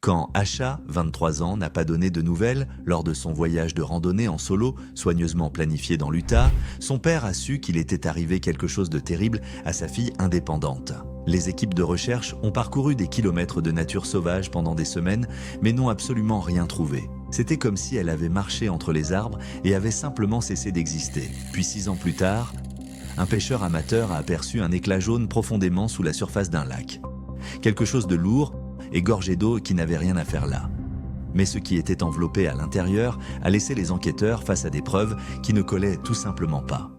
Quand Asha, 23 ans, n'a pas donné de nouvelles lors de son voyage de randonnée en solo, soigneusement planifié dans l'Utah, son père a su qu'il était arrivé quelque chose de terrible à sa fille indépendante. Les équipes de recherche ont parcouru des kilomètres de nature sauvage pendant des semaines, mais n'ont absolument rien trouvé. C'était comme si elle avait marché entre les arbres et avait simplement cessé d'exister. Puis 6 ans plus tard, un pêcheur amateur a aperçu un éclat jaune profondément sous la surface d'un lac. Quelque chose de lourd et gorgé d'eau qui n'avait rien à faire là. Mais ce qui était enveloppé à l'intérieur a laissé les enquêteurs face à des preuves qui ne collaient tout simplement pas.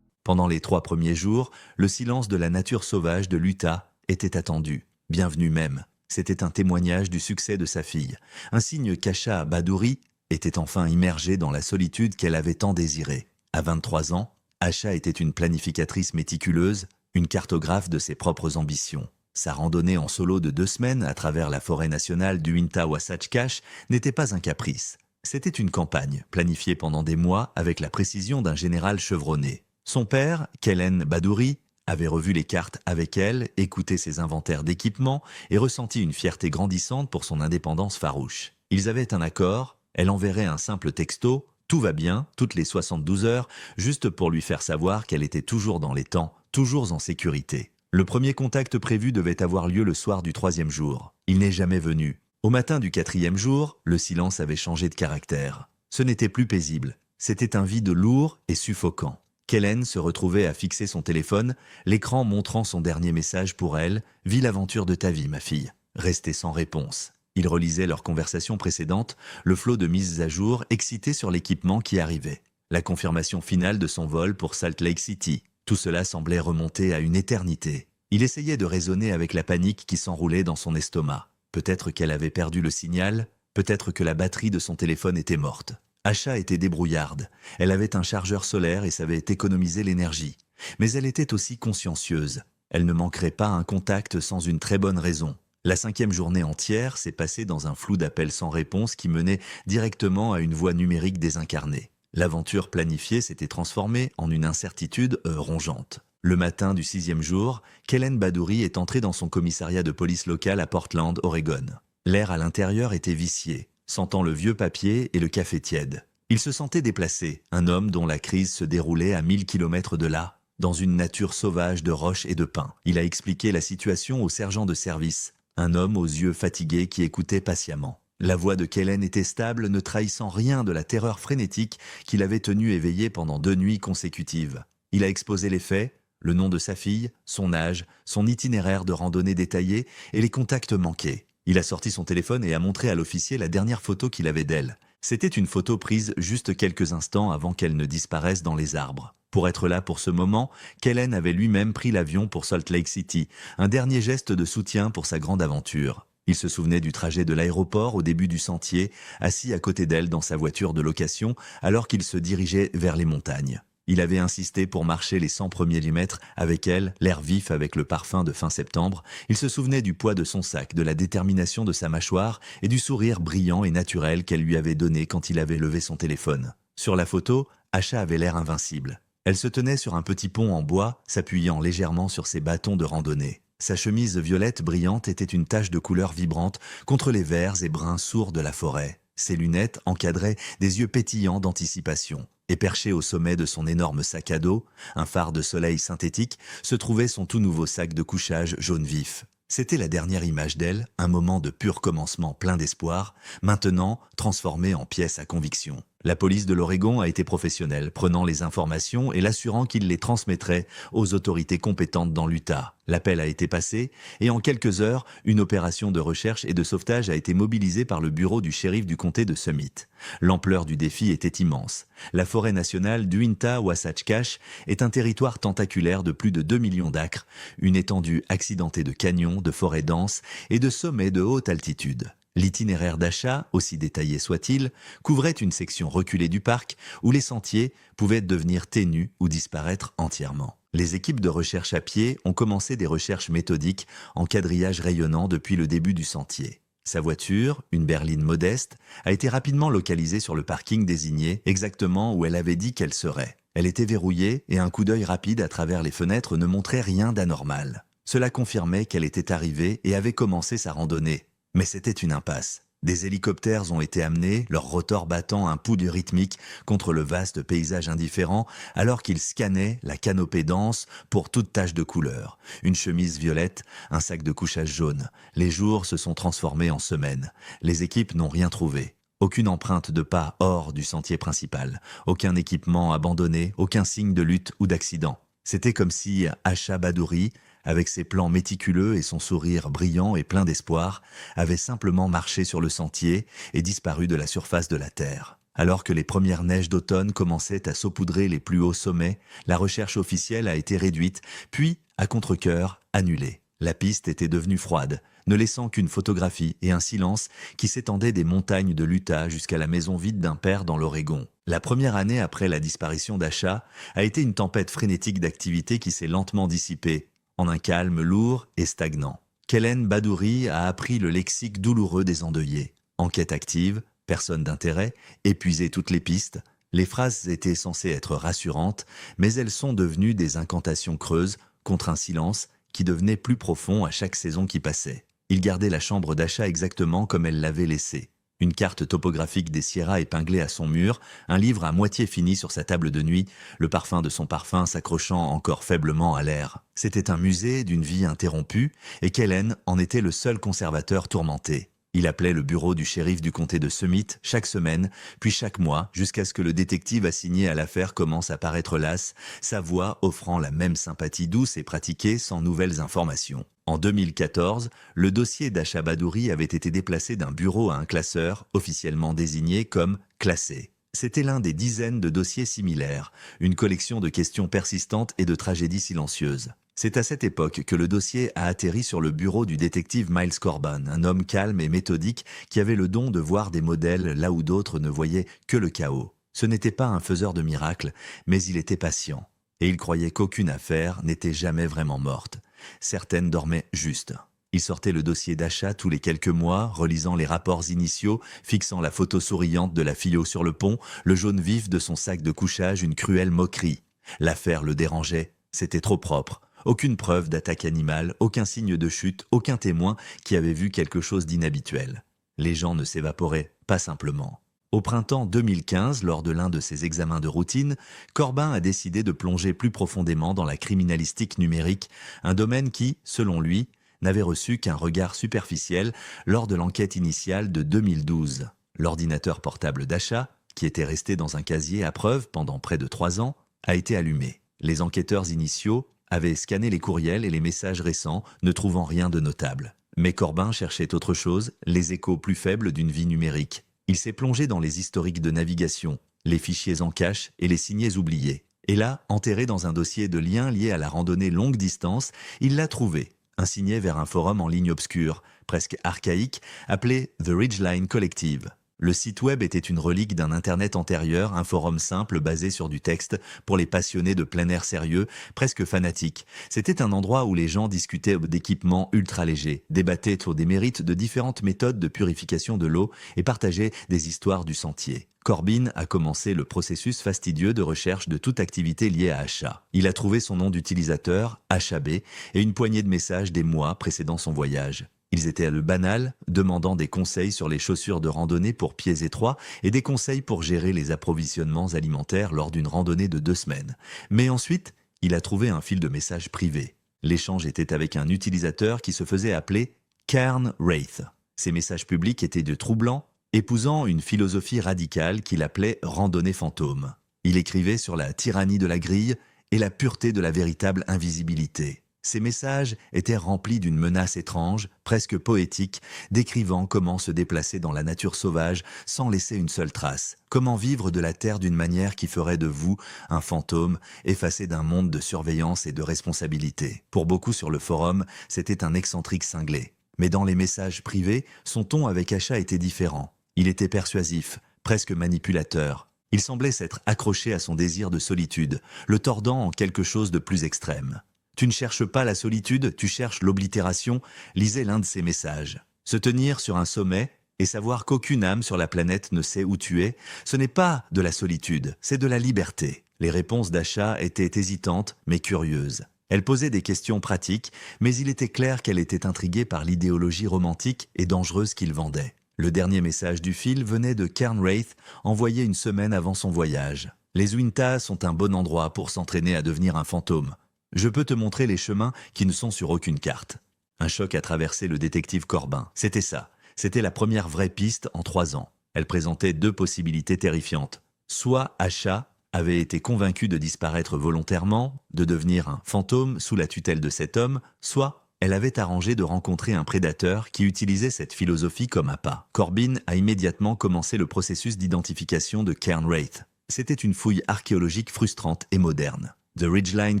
Pendant les 3 premiers jours, le silence de la nature sauvage de l'Utah était attendu, bienvenu même. C'était un témoignage du succès de sa fille, un signe qu'Asha Badouri était enfin immergée dans la solitude qu'elle avait tant désirée. À 23 ans, Asha était une planificatrice méticuleuse, une cartographe de ses propres ambitions. Sa randonnée en solo de 2 semaines à travers la forêt nationale du Uinta-Wasatch Cache n'était pas un caprice. C'était une campagne, planifiée pendant des mois avec la précision d'un général chevronné. Son père, Kellen Badouri, avait revu les cartes avec elle, écouté ses inventaires d'équipements et ressenti une fierté grandissante pour son indépendance farouche. Ils avaient un accord, elle enverrait un simple texto, tout va bien, toutes les 72 heures, juste pour lui faire savoir qu'elle était toujours dans les temps, toujours en sécurité. Le premier contact prévu devait avoir lieu le soir du 3e jour. Il n'est jamais venu. Au matin du 4e jour, le silence avait changé de caractère. Ce n'était plus paisible. C'était un vide lourd et suffocant. Kellen se retrouvait à fixer son téléphone, l'écran montrant son dernier message pour elle. « Vis l'aventure de ta vie, ma fille. » Restait sans réponse. Il relisait leur conversation précédente, le flot de mises à jour excité sur l'équipement qui arrivait. La confirmation finale de son vol pour Salt Lake City. Tout cela semblait remonter à une éternité. Il essayait de raisonner avec la panique qui s'enroulait dans son estomac. Peut-être qu'elle avait perdu le signal, peut-être que la batterie de son téléphone était morte. Asha était débrouillarde. Elle avait un chargeur solaire et savait économiser l'énergie. Mais elle était aussi consciencieuse. Elle ne manquerait pas un contact sans une très bonne raison. La 5e journée entière s'est passée dans un flou d'appels sans réponse qui menait directement à une voix numérique désincarnée. L'aventure planifiée s'était transformée en une incertitude rongeante. Le matin du 6e jour, Kellen Badouri est entrée dans son commissariat de police locale à Portland, Oregon. L'air à l'intérieur était vicié, sentant le vieux papier et le café tiède. Il se sentait déplacé, un homme dont la crise se déroulait à 1000 kilomètres de là, dans une nature sauvage de roches et de pins. Il a expliqué la situation au sergent de service, un homme aux yeux fatigués qui écoutait patiemment. La voix de Kellen était stable, ne trahissant rien de la terreur frénétique qui l'avait tenu éveillé pendant 2 nuits consécutives. Il a exposé les faits, le nom de sa fille, son âge, son itinéraire de randonnée détaillé et les contacts manqués. Il a sorti son téléphone et a montré à l'officier la dernière photo qu'il avait d'elle. C'était une photo prise juste quelques instants avant qu'elle ne disparaisse dans les arbres. Pour être là pour ce moment, Kellen avait lui-même pris l'avion pour Salt Lake City, un dernier geste de soutien pour sa grande aventure. Il se souvenait du trajet de l'aéroport au début du sentier, assis à côté d'elle dans sa voiture de location, alors qu'il se dirigeait vers les montagnes. Il avait insisté pour marcher les 100 premiers mètres avec elle, l'air vif avec le parfum de fin septembre. Il se souvenait du poids de son sac, de la détermination de sa mâchoire et du sourire brillant et naturel qu'elle lui avait donné quand il avait levé son téléphone. Sur la photo, Asha avait l'air invincible. Elle se tenait sur un petit pont en bois, s'appuyant légèrement sur ses bâtons de randonnée. Sa chemise violette brillante était une tache de couleur vibrante contre les verts et bruns sourds de la forêt. Ses lunettes encadraient des yeux pétillants d'anticipation. Et perché au sommet de son énorme sac à dos, un phare de soleil synthétique, se trouvait son tout nouveau sac de couchage jaune vif. C'était la dernière image d'elle, un moment de pur commencement plein d'espoir, maintenant transformé en pièce à conviction. La police de l'Oregon a été professionnelle, prenant les informations et l'assurant qu'il les transmettrait aux autorités compétentes dans l'Utah. L'appel a été passé et en quelques heures, une opération de recherche et de sauvetage a été mobilisée par le bureau du shérif du comté de Summit. L'ampleur du défi était immense. La forêt nationale d'Uinta-Wasatch Cache est un territoire tentaculaire de plus de 2 millions d'acres, une étendue accidentée de canyons, de forêts denses et de sommets de haute altitude. L'itinéraire d'achat, aussi détaillé soit-il, couvrait une section reculée du parc où les sentiers pouvaient devenir ténus ou disparaître entièrement. Les équipes de recherche à pied ont commencé des recherches méthodiques en quadrillage rayonnant depuis le début du sentier. Sa voiture, une berline modeste, a été rapidement localisée sur le parking désigné exactement où elle avait dit qu'elle serait. Elle était verrouillée et un coup d'œil rapide à travers les fenêtres ne montrait rien d'anormal. Cela confirmait qu'elle était arrivée et avait commencé sa randonnée. Mais c'était une impasse. Des hélicoptères ont été amenés, leurs rotors battant un pouls rythmique contre le vaste paysage indifférent, alors qu'ils scannaient la canopée dense pour toute tache de couleur. Une chemise violette, un sac de couchage jaune. Les jours se sont transformés en semaines. Les équipes n'ont rien trouvé. Aucune empreinte de pas hors du sentier principal. Aucun équipement abandonné, aucun signe de lutte ou d'accident. C'était comme si Asha Badouri, avec ses plans méticuleux et son sourire brillant et plein d'espoir, avait simplement marché sur le sentier et disparu de la surface de la Terre. Alors que les premières neiges d'automne commençaient à saupoudrer les plus hauts sommets, la recherche officielle a été réduite, puis, à contre-cœur, annulée. La piste était devenue froide, ne laissant qu'une photographie et un silence qui s'étendait des montagnes de l'Utah jusqu'à la maison vide d'un père dans l'Oregon. La première année après la disparition d'Asha a été une tempête frénétique d'activité qui s'est lentement dissipée, en un calme lourd et stagnant. Kellen Badouri a appris le lexique douloureux des endeuillés. Enquête active, personne d'intérêt, épuisé toutes les pistes. Les phrases étaient censées être rassurantes, mais elles sont devenues des incantations creuses contre un silence qui devenait plus profond à chaque saison qui passait. Il gardait la chambre d'achat exactement comme elle l'avait laissée. Une carte topographique des Sierras épinglée à son mur, un livre à moitié fini sur sa table de nuit, le parfum de son parfum s'accrochant encore faiblement à l'air. C'était un musée d'une vie interrompue, et Kellen en était le seul conservateur tourmenté. Il appelait le bureau du shérif du comté de Summit chaque semaine, puis chaque mois, jusqu'à ce que le détective assigné à l'affaire commence à paraître las, sa voix offrant la même sympathie douce et pratiquée sans nouvelles informations. En 2014, le dossier d'Asha Badouri avait été déplacé d'un bureau à un classeur, officiellement désigné comme « classé ». C'était l'un des dizaines de dossiers similaires, une collection de questions persistantes et de tragédies silencieuses. C'est à cette époque que le dossier a atterri sur le bureau du détective Miles Corban, un homme calme et méthodique qui avait le don de voir des modèles là où d'autres ne voyaient que le chaos. Ce n'était pas un faiseur de miracles, mais il était patient. Et il croyait qu'aucune affaire n'était jamais vraiment morte. Certaines dormaient juste. Il sortait le dossier d'achat tous les quelques mois, relisant les rapports initiaux, fixant la photo souriante de la fillot sur le pont, le jaune vif de son sac de couchage, une cruelle moquerie. L'affaire le dérangeait, c'était trop propre. Aucune preuve d'attaque animale, aucun signe de chute, aucun témoin qui avait vu quelque chose d'inhabituel. Les gens ne s'évaporaient pas simplement. Au printemps 2015, lors de l'un de ses examens de routine, Corbin a décidé de plonger plus profondément dans la criminalistique numérique, un domaine qui, selon lui, n'avait reçu qu'un regard superficiel lors de l'enquête initiale de 2012. L'ordinateur portable d'achat, qui était resté dans un casier à preuve pendant près de 3 ans, a été allumé. Les enquêteurs initiaux avaient scanné les courriels et les messages récents, ne trouvant rien de notable. Mais Corbin cherchait autre chose, les échos plus faibles d'une vie numérique. Il s'est plongé dans les historiques de navigation, les fichiers en cache et les signets oubliés. Et là, enterré dans un dossier de liens liés à la randonnée longue distance, il l'a trouvé, un signet vers un forum en ligne obscur, presque archaïque, appelé The Ridgeline Collective. Le site web était une relique d'un Internet antérieur, un forum simple basé sur du texte pour les passionnés de plein air sérieux, presque fanatiques. C'était un endroit où les gens discutaient d'équipements ultra légers, débattaient autour des mérites de différentes méthodes de purification de l'eau et partageaient des histoires du sentier. Corbin a commencé le processus fastidieux de recherche de toute activité liée à Asha. Il a trouvé son nom d'utilisateur, HAB, et une poignée de messages des mois précédant son voyage. Ils étaient à le banal, demandant des conseils sur les chaussures de randonnée pour pieds étroits et des conseils pour gérer les approvisionnements alimentaires lors d'une randonnée de 2 semaines. Mais ensuite, il a trouvé un fil de messages privé. L'échange était avec un utilisateur qui se faisait appeler Cairn Wraith. Ces messages publics étaient de troublants, épousant une philosophie radicale qu'il appelait randonnée fantôme. Il écrivait sur la tyrannie de la grille et la pureté de la véritable invisibilité. Ces messages étaient remplis d'une menace étrange, presque poétique, décrivant comment se déplacer dans la nature sauvage sans laisser une seule trace, comment vivre de la terre d'une manière qui ferait de vous un fantôme, effacé d'un monde de surveillance et de responsabilité. Pour beaucoup sur le forum, c'était un excentrique cinglé. Mais dans les messages privés, son ton avec Asha était différent. Il était persuasif, presque manipulateur. Il semblait s'être accroché à son désir de solitude, le tordant en quelque chose de plus extrême. « Tu ne cherches pas la solitude, tu cherches l'oblitération », lisait l'un de ses messages. Se tenir sur un sommet et savoir qu'aucune âme sur la planète ne sait où tu es, ce n'est pas de la solitude, c'est de la liberté. Les réponses d'Asha étaient hésitantes mais curieuses. Elle posait des questions pratiques, mais il était clair qu'elle était intriguée par l'idéologie romantique et dangereuse qu'il vendait. Le dernier message du fil venait de Cairn Wraith, envoyé une semaine avant son voyage. Les Uinta sont un bon endroit pour s'entraîner à devenir un fantôme. Je peux te montrer les chemins qui ne sont sur aucune carte. Un choc a traversé le détective Corbin. C'était ça. C'était la première vraie piste en 3 ans. Elle présentait 2 possibilités terrifiantes. Soit Asha avait été convaincue de disparaître volontairement, de devenir un fantôme sous la tutelle de cet homme, soit elle avait arrangé de rencontrer un prédateur qui utilisait cette philosophie comme appât. Corbin a immédiatement commencé le processus d'identification de Cairn Wraith. C'était une fouille archéologique frustrante et moderne. The Ridgeline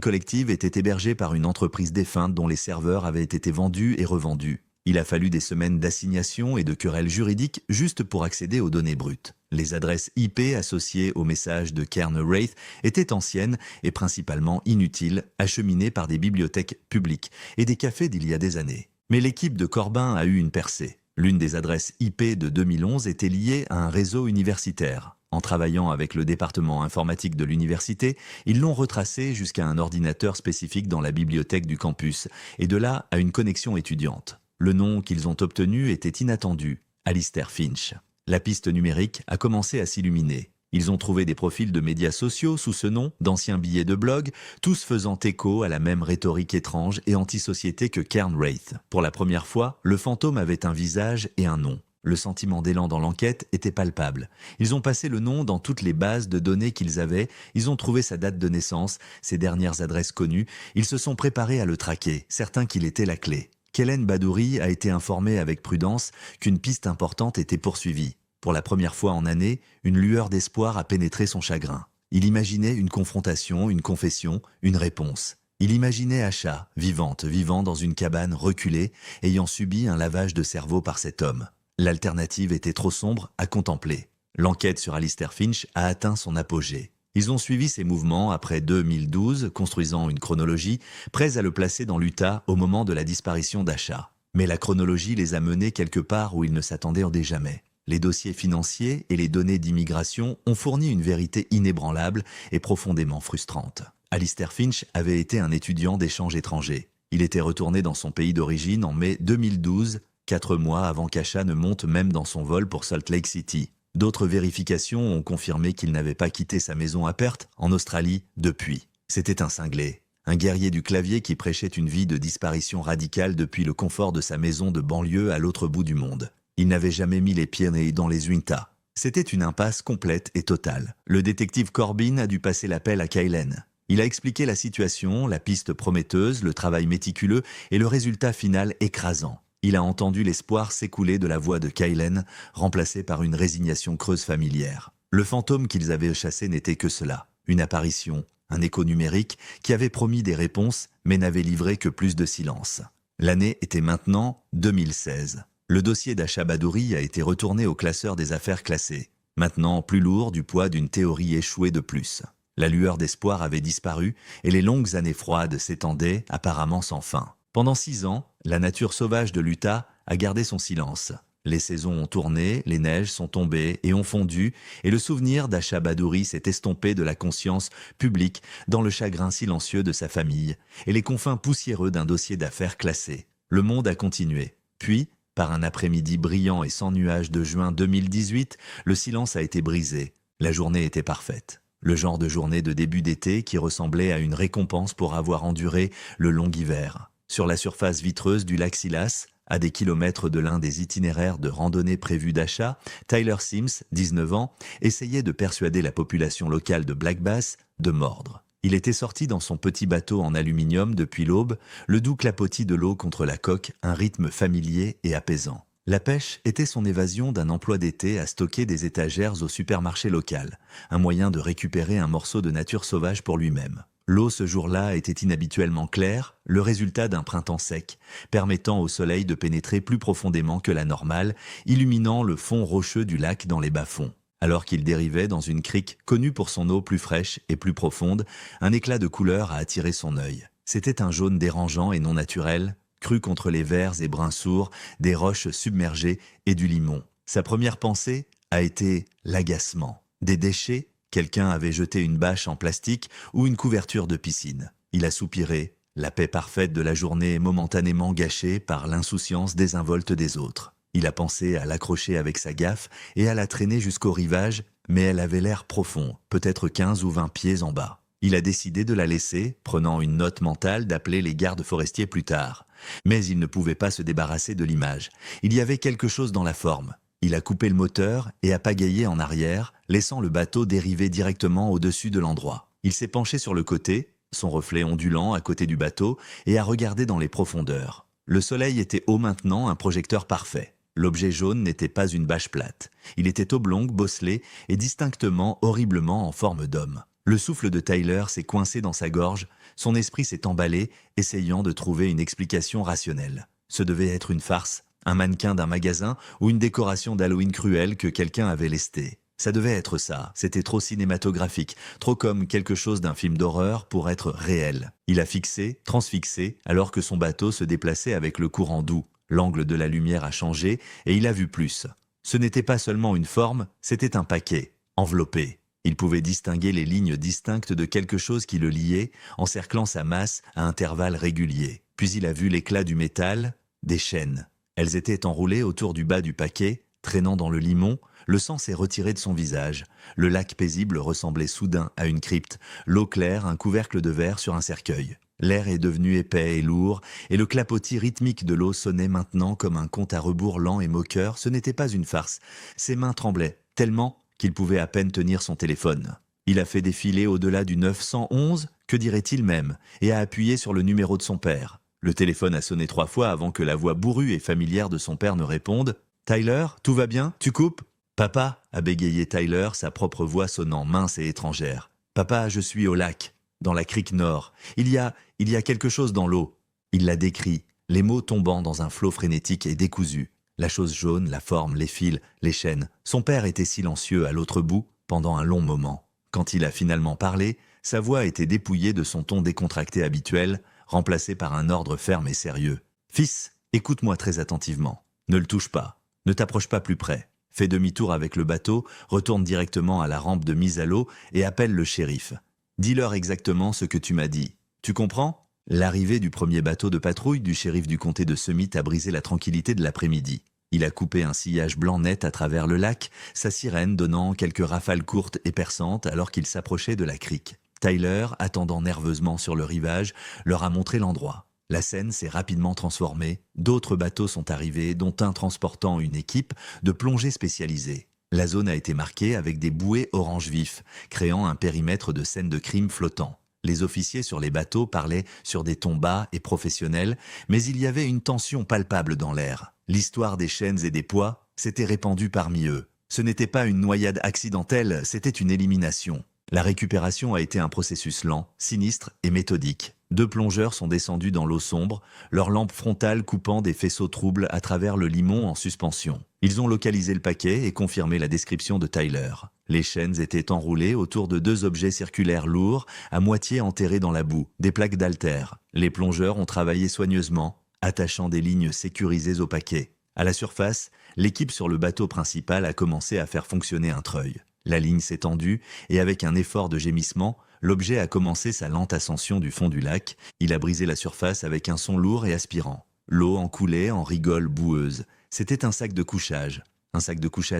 Collective était hébergée par une entreprise défunte dont les serveurs avaient été vendus et revendus. Il a fallu des semaines d'assignation et de querelles juridiques juste pour accéder aux données brutes. Les adresses IP associées aux messages de Cairn Wraith étaient anciennes et principalement inutiles, acheminées par des bibliothèques publiques et des cafés d'il y a des années. Mais l'équipe de Corbin a eu une percée. L'une des adresses IP de 2011 était liée à un réseau universitaire. En travaillant avec le département informatique de l'université, ils l'ont retracée jusqu'à un ordinateur spécifique dans la bibliothèque du campus, et de là à une connexion étudiante. Le nom qu'ils ont obtenu était inattendu, Alistair Finch. La piste numérique a commencé à s'illuminer. Ils ont trouvé des profils de médias sociaux sous ce nom, d'anciens billets de blog, tous faisant écho à la même rhétorique étrange et anti-société que Cairn Wraith. Pour la première fois, le fantôme avait un visage et un nom. Le sentiment d'élan dans l'enquête était palpable. Ils ont passé le nom dans toutes les bases de données qu'ils avaient, ils ont trouvé sa date de naissance, ses dernières adresses connues, ils se sont préparés à le traquer, certains qu'il était la clé. Kellen Badouri a été informé avec prudence qu'une piste importante était poursuivie. Pour la première fois en année, une lueur d'espoir a pénétré son chagrin. Il imaginait une confrontation, une confession, une réponse. Il imaginait Asha, vivant dans une cabane reculée, ayant subi un lavage de cerveau par cet homme. L'alternative était trop sombre à contempler. L'enquête sur Alistair Finch a atteint son apogée. Ils ont suivi ses mouvements après 2012, construisant une chronologie, prêts à le placer dans l'Utah au moment de la disparition d'Asha. Mais la chronologie les a menés quelque part où ils ne s'attendaient jamais. Les dossiers financiers et les données d'immigration ont fourni une vérité inébranlable et profondément frustrante. Alistair Finch avait été un étudiant d'échange étranger. Il était retourné dans son pays d'origine en mai 2012, 4 mois avant qu'Asha ne monte même dans son vol pour Salt Lake City. D'autres vérifications ont confirmé qu'il n'avait pas quitté sa maison à Perth, en Australie, depuis. C'était un cinglé, un guerrier du clavier qui prêchait une vie de disparition radicale depuis le confort de sa maison de banlieue à l'autre bout du monde. Il n'avait jamais mis les pieds dans les Uinta. C'était une impasse complète et totale. Le détective Corbin a dû passer l'appel à Kaylen. Il a expliqué la situation, la piste prometteuse, le travail méticuleux et le résultat final écrasant. Il a entendu l'espoir s'écouler de la voix de Kaylen, remplacée par une résignation creuse familière. Le fantôme qu'ils avaient chassé n'était que cela, une apparition, un écho numérique qui avait promis des réponses mais n'avait livré que plus de silence. L'année était maintenant 2016. Le dossier d'Asha Badouri a été retourné au classeur des affaires classées, maintenant plus lourd du poids d'une théorie échouée de plus. La lueur d'espoir avait disparu et les longues années froides s'étendaient apparemment sans fin. Pendant 6 ans, la nature sauvage de l'Utah a gardé son silence. Les saisons ont tourné, les neiges sont tombées et ont fondu, et le souvenir d'Asha Badouri s'est estompé de la conscience publique dans le chagrin silencieux de sa famille et les confins poussiéreux d'un dossier d'affaires classé. Le monde a continué. Puis, par un après-midi brillant et sans nuages de juin 2018, le silence a été brisé. La journée était parfaite. Le genre de journée de début d'été qui ressemblait à une récompense pour avoir enduré le long hiver. Sur la surface vitreuse du lac Silas, à des kilomètres de l'un des itinéraires de randonnée prévus d'Asha, Tyler Sims, 19 ans, essayait de persuader la population locale de Black Bass de mordre. Il était sorti dans son petit bateau en aluminium depuis l'aube, le doux clapotis de l'eau contre la coque, un rythme familier et apaisant. La pêche était son évasion d'un emploi d'été à stocker des étagères au supermarché local, un moyen de récupérer un morceau de nature sauvage pour lui-même. L'eau ce jour-là était inhabituellement claire, le résultat d'un printemps sec, permettant au soleil de pénétrer plus profondément que la normale, illuminant le fond rocheux du lac dans les bas-fonds. Alors qu'il dérivait dans une crique connue pour son eau plus fraîche et plus profonde, un éclat de couleur a attiré son œil. C'était un jaune dérangeant et non naturel, cru contre les verts et bruns sourds, des roches submergées et du limon. Sa première pensée a été l'agacement. Des déchets Quelqu'un avait jeté une bâche en plastique ou une couverture de piscine. Il a soupiré, la paix parfaite de la journée momentanément gâchée par l'insouciance désinvolte des autres. Il a pensé à l'accrocher avec sa gaffe et à la traîner jusqu'au rivage, mais elle avait l'air profond, peut-être 15 ou 20 pieds en bas. Il a décidé de la laisser, prenant une note mentale d'appeler les gardes forestiers plus tard. Mais il ne pouvait pas se débarrasser de l'image. Il y avait quelque chose dans la forme. Il a coupé le moteur et a pagayé en arrière, laissant le bateau dériver directement au-dessus de l'endroit. Il s'est penché sur le côté, son reflet ondulant à côté du bateau, et a regardé dans les profondeurs. Le soleil était haut maintenant, un projecteur parfait. L'objet jaune n'était pas une bâche plate. Il était oblong, bosselé et distinctement, horriblement en forme d'homme. Le souffle de Tyler s'est coincé dans sa gorge, son esprit s'est emballé, essayant de trouver une explication rationnelle. Ce devait être une farce, un mannequin d'un magasin ou une décoration d'Halloween cruelle que quelqu'un avait lestée. Ça devait être ça, c'était trop cinématographique, trop comme quelque chose d'un film d'horreur pour être réel. Il a fixé, transfixé, alors que son bateau se déplaçait avec le courant doux. L'angle de la lumière a changé et il a vu plus. Ce n'était pas seulement une forme, c'était un paquet, enveloppé. Il pouvait distinguer les lignes distinctes de quelque chose qui le liait, encerclant sa masse à intervalles réguliers. Puis il a vu l'éclat du métal, des chaînes. Elles étaient enroulées autour du bas du paquet, traînant dans le limon. Le sang s'est retiré de son visage. Le lac paisible ressemblait soudain à une crypte, l'eau claire, un couvercle de verre sur un cercueil. L'air est devenu épais et lourd, et le clapotis rythmique de l'eau sonnait maintenant comme un compte à rebours lent et moqueur. Ce n'était pas une farce. Ses mains tremblaient, tellement qu'il pouvait à peine tenir son téléphone. Il a fait défiler au-delà du 911, que dirait-il même, et a appuyé sur le numéro de son père. Le téléphone a sonné 3 fois avant que la voix bourrue et familière de son père ne réponde. « Tyler, tout va bien? Tu coupes ?»« Papa » a bégayé Tyler, sa propre voix sonnant mince et étrangère. « Papa, je suis au lac, dans la crique nord. Il y a quelque chose dans l'eau. » Il l'a décrit, les mots tombant dans un flot frénétique et décousu. La chose jaune, la forme, les fils, les chaînes. Son père était silencieux à l'autre bout pendant un long moment. Quand il a finalement parlé, sa voix était dépouillée de son ton décontracté habituel, remplacé par un ordre ferme et sérieux. « Fils, écoute-moi très attentivement. Ne le touche pas. Ne t'approche pas plus près. Fais demi-tour avec le bateau, retourne directement à la rampe de mise à l'eau et appelle le shérif. Dis-leur exactement ce que tu m'as dit. Tu comprends ? » L'arrivée du premier bateau de patrouille du shérif du comté de Summit a brisé la tranquillité de l'après-midi. Il a coupé un sillage blanc net à travers le lac, sa sirène donnant quelques rafales courtes et perçantes alors qu'il s'approchait de la crique. Tyler, attendant nerveusement sur le rivage, leur a montré l'endroit. La scène s'est rapidement transformée. D'autres bateaux sont arrivés, dont un transportant une équipe de plongée spécialisée. La zone a été marquée avec des bouées orange vif, créant un périmètre de scène de crime flottant. Les officiers sur les bateaux parlaient sur des tons bas et professionnels, mais il y avait une tension palpable dans l'air. L'histoire des chaînes et des poids s'était répandue parmi eux. Ce n'était pas une noyade accidentelle, c'était une élimination. La récupération a été un processus lent, sinistre et méthodique. 2 plongeurs sont descendus dans l'eau sombre, leurs lampes frontales coupant des faisceaux troubles à travers le limon en suspension. Ils ont localisé le paquet et confirmé la description de Tyler. Les chaînes étaient enroulées autour de 2 objets circulaires lourds, à moitié enterrés dans la boue, des plaques d'haltères. Les plongeurs ont travaillé soigneusement, attachant des lignes sécurisées au paquet. À la surface, l'équipe sur le bateau principal a commencé à faire fonctionner un treuil. La ligne s'est tendue et avec un effort de gémissement, l'objet a commencé sa lente ascension du fond du lac. Il a brisé la surface avec un son lourd et aspirant. L'eau en coulait en rigole boueuse. C'était un sac de couchage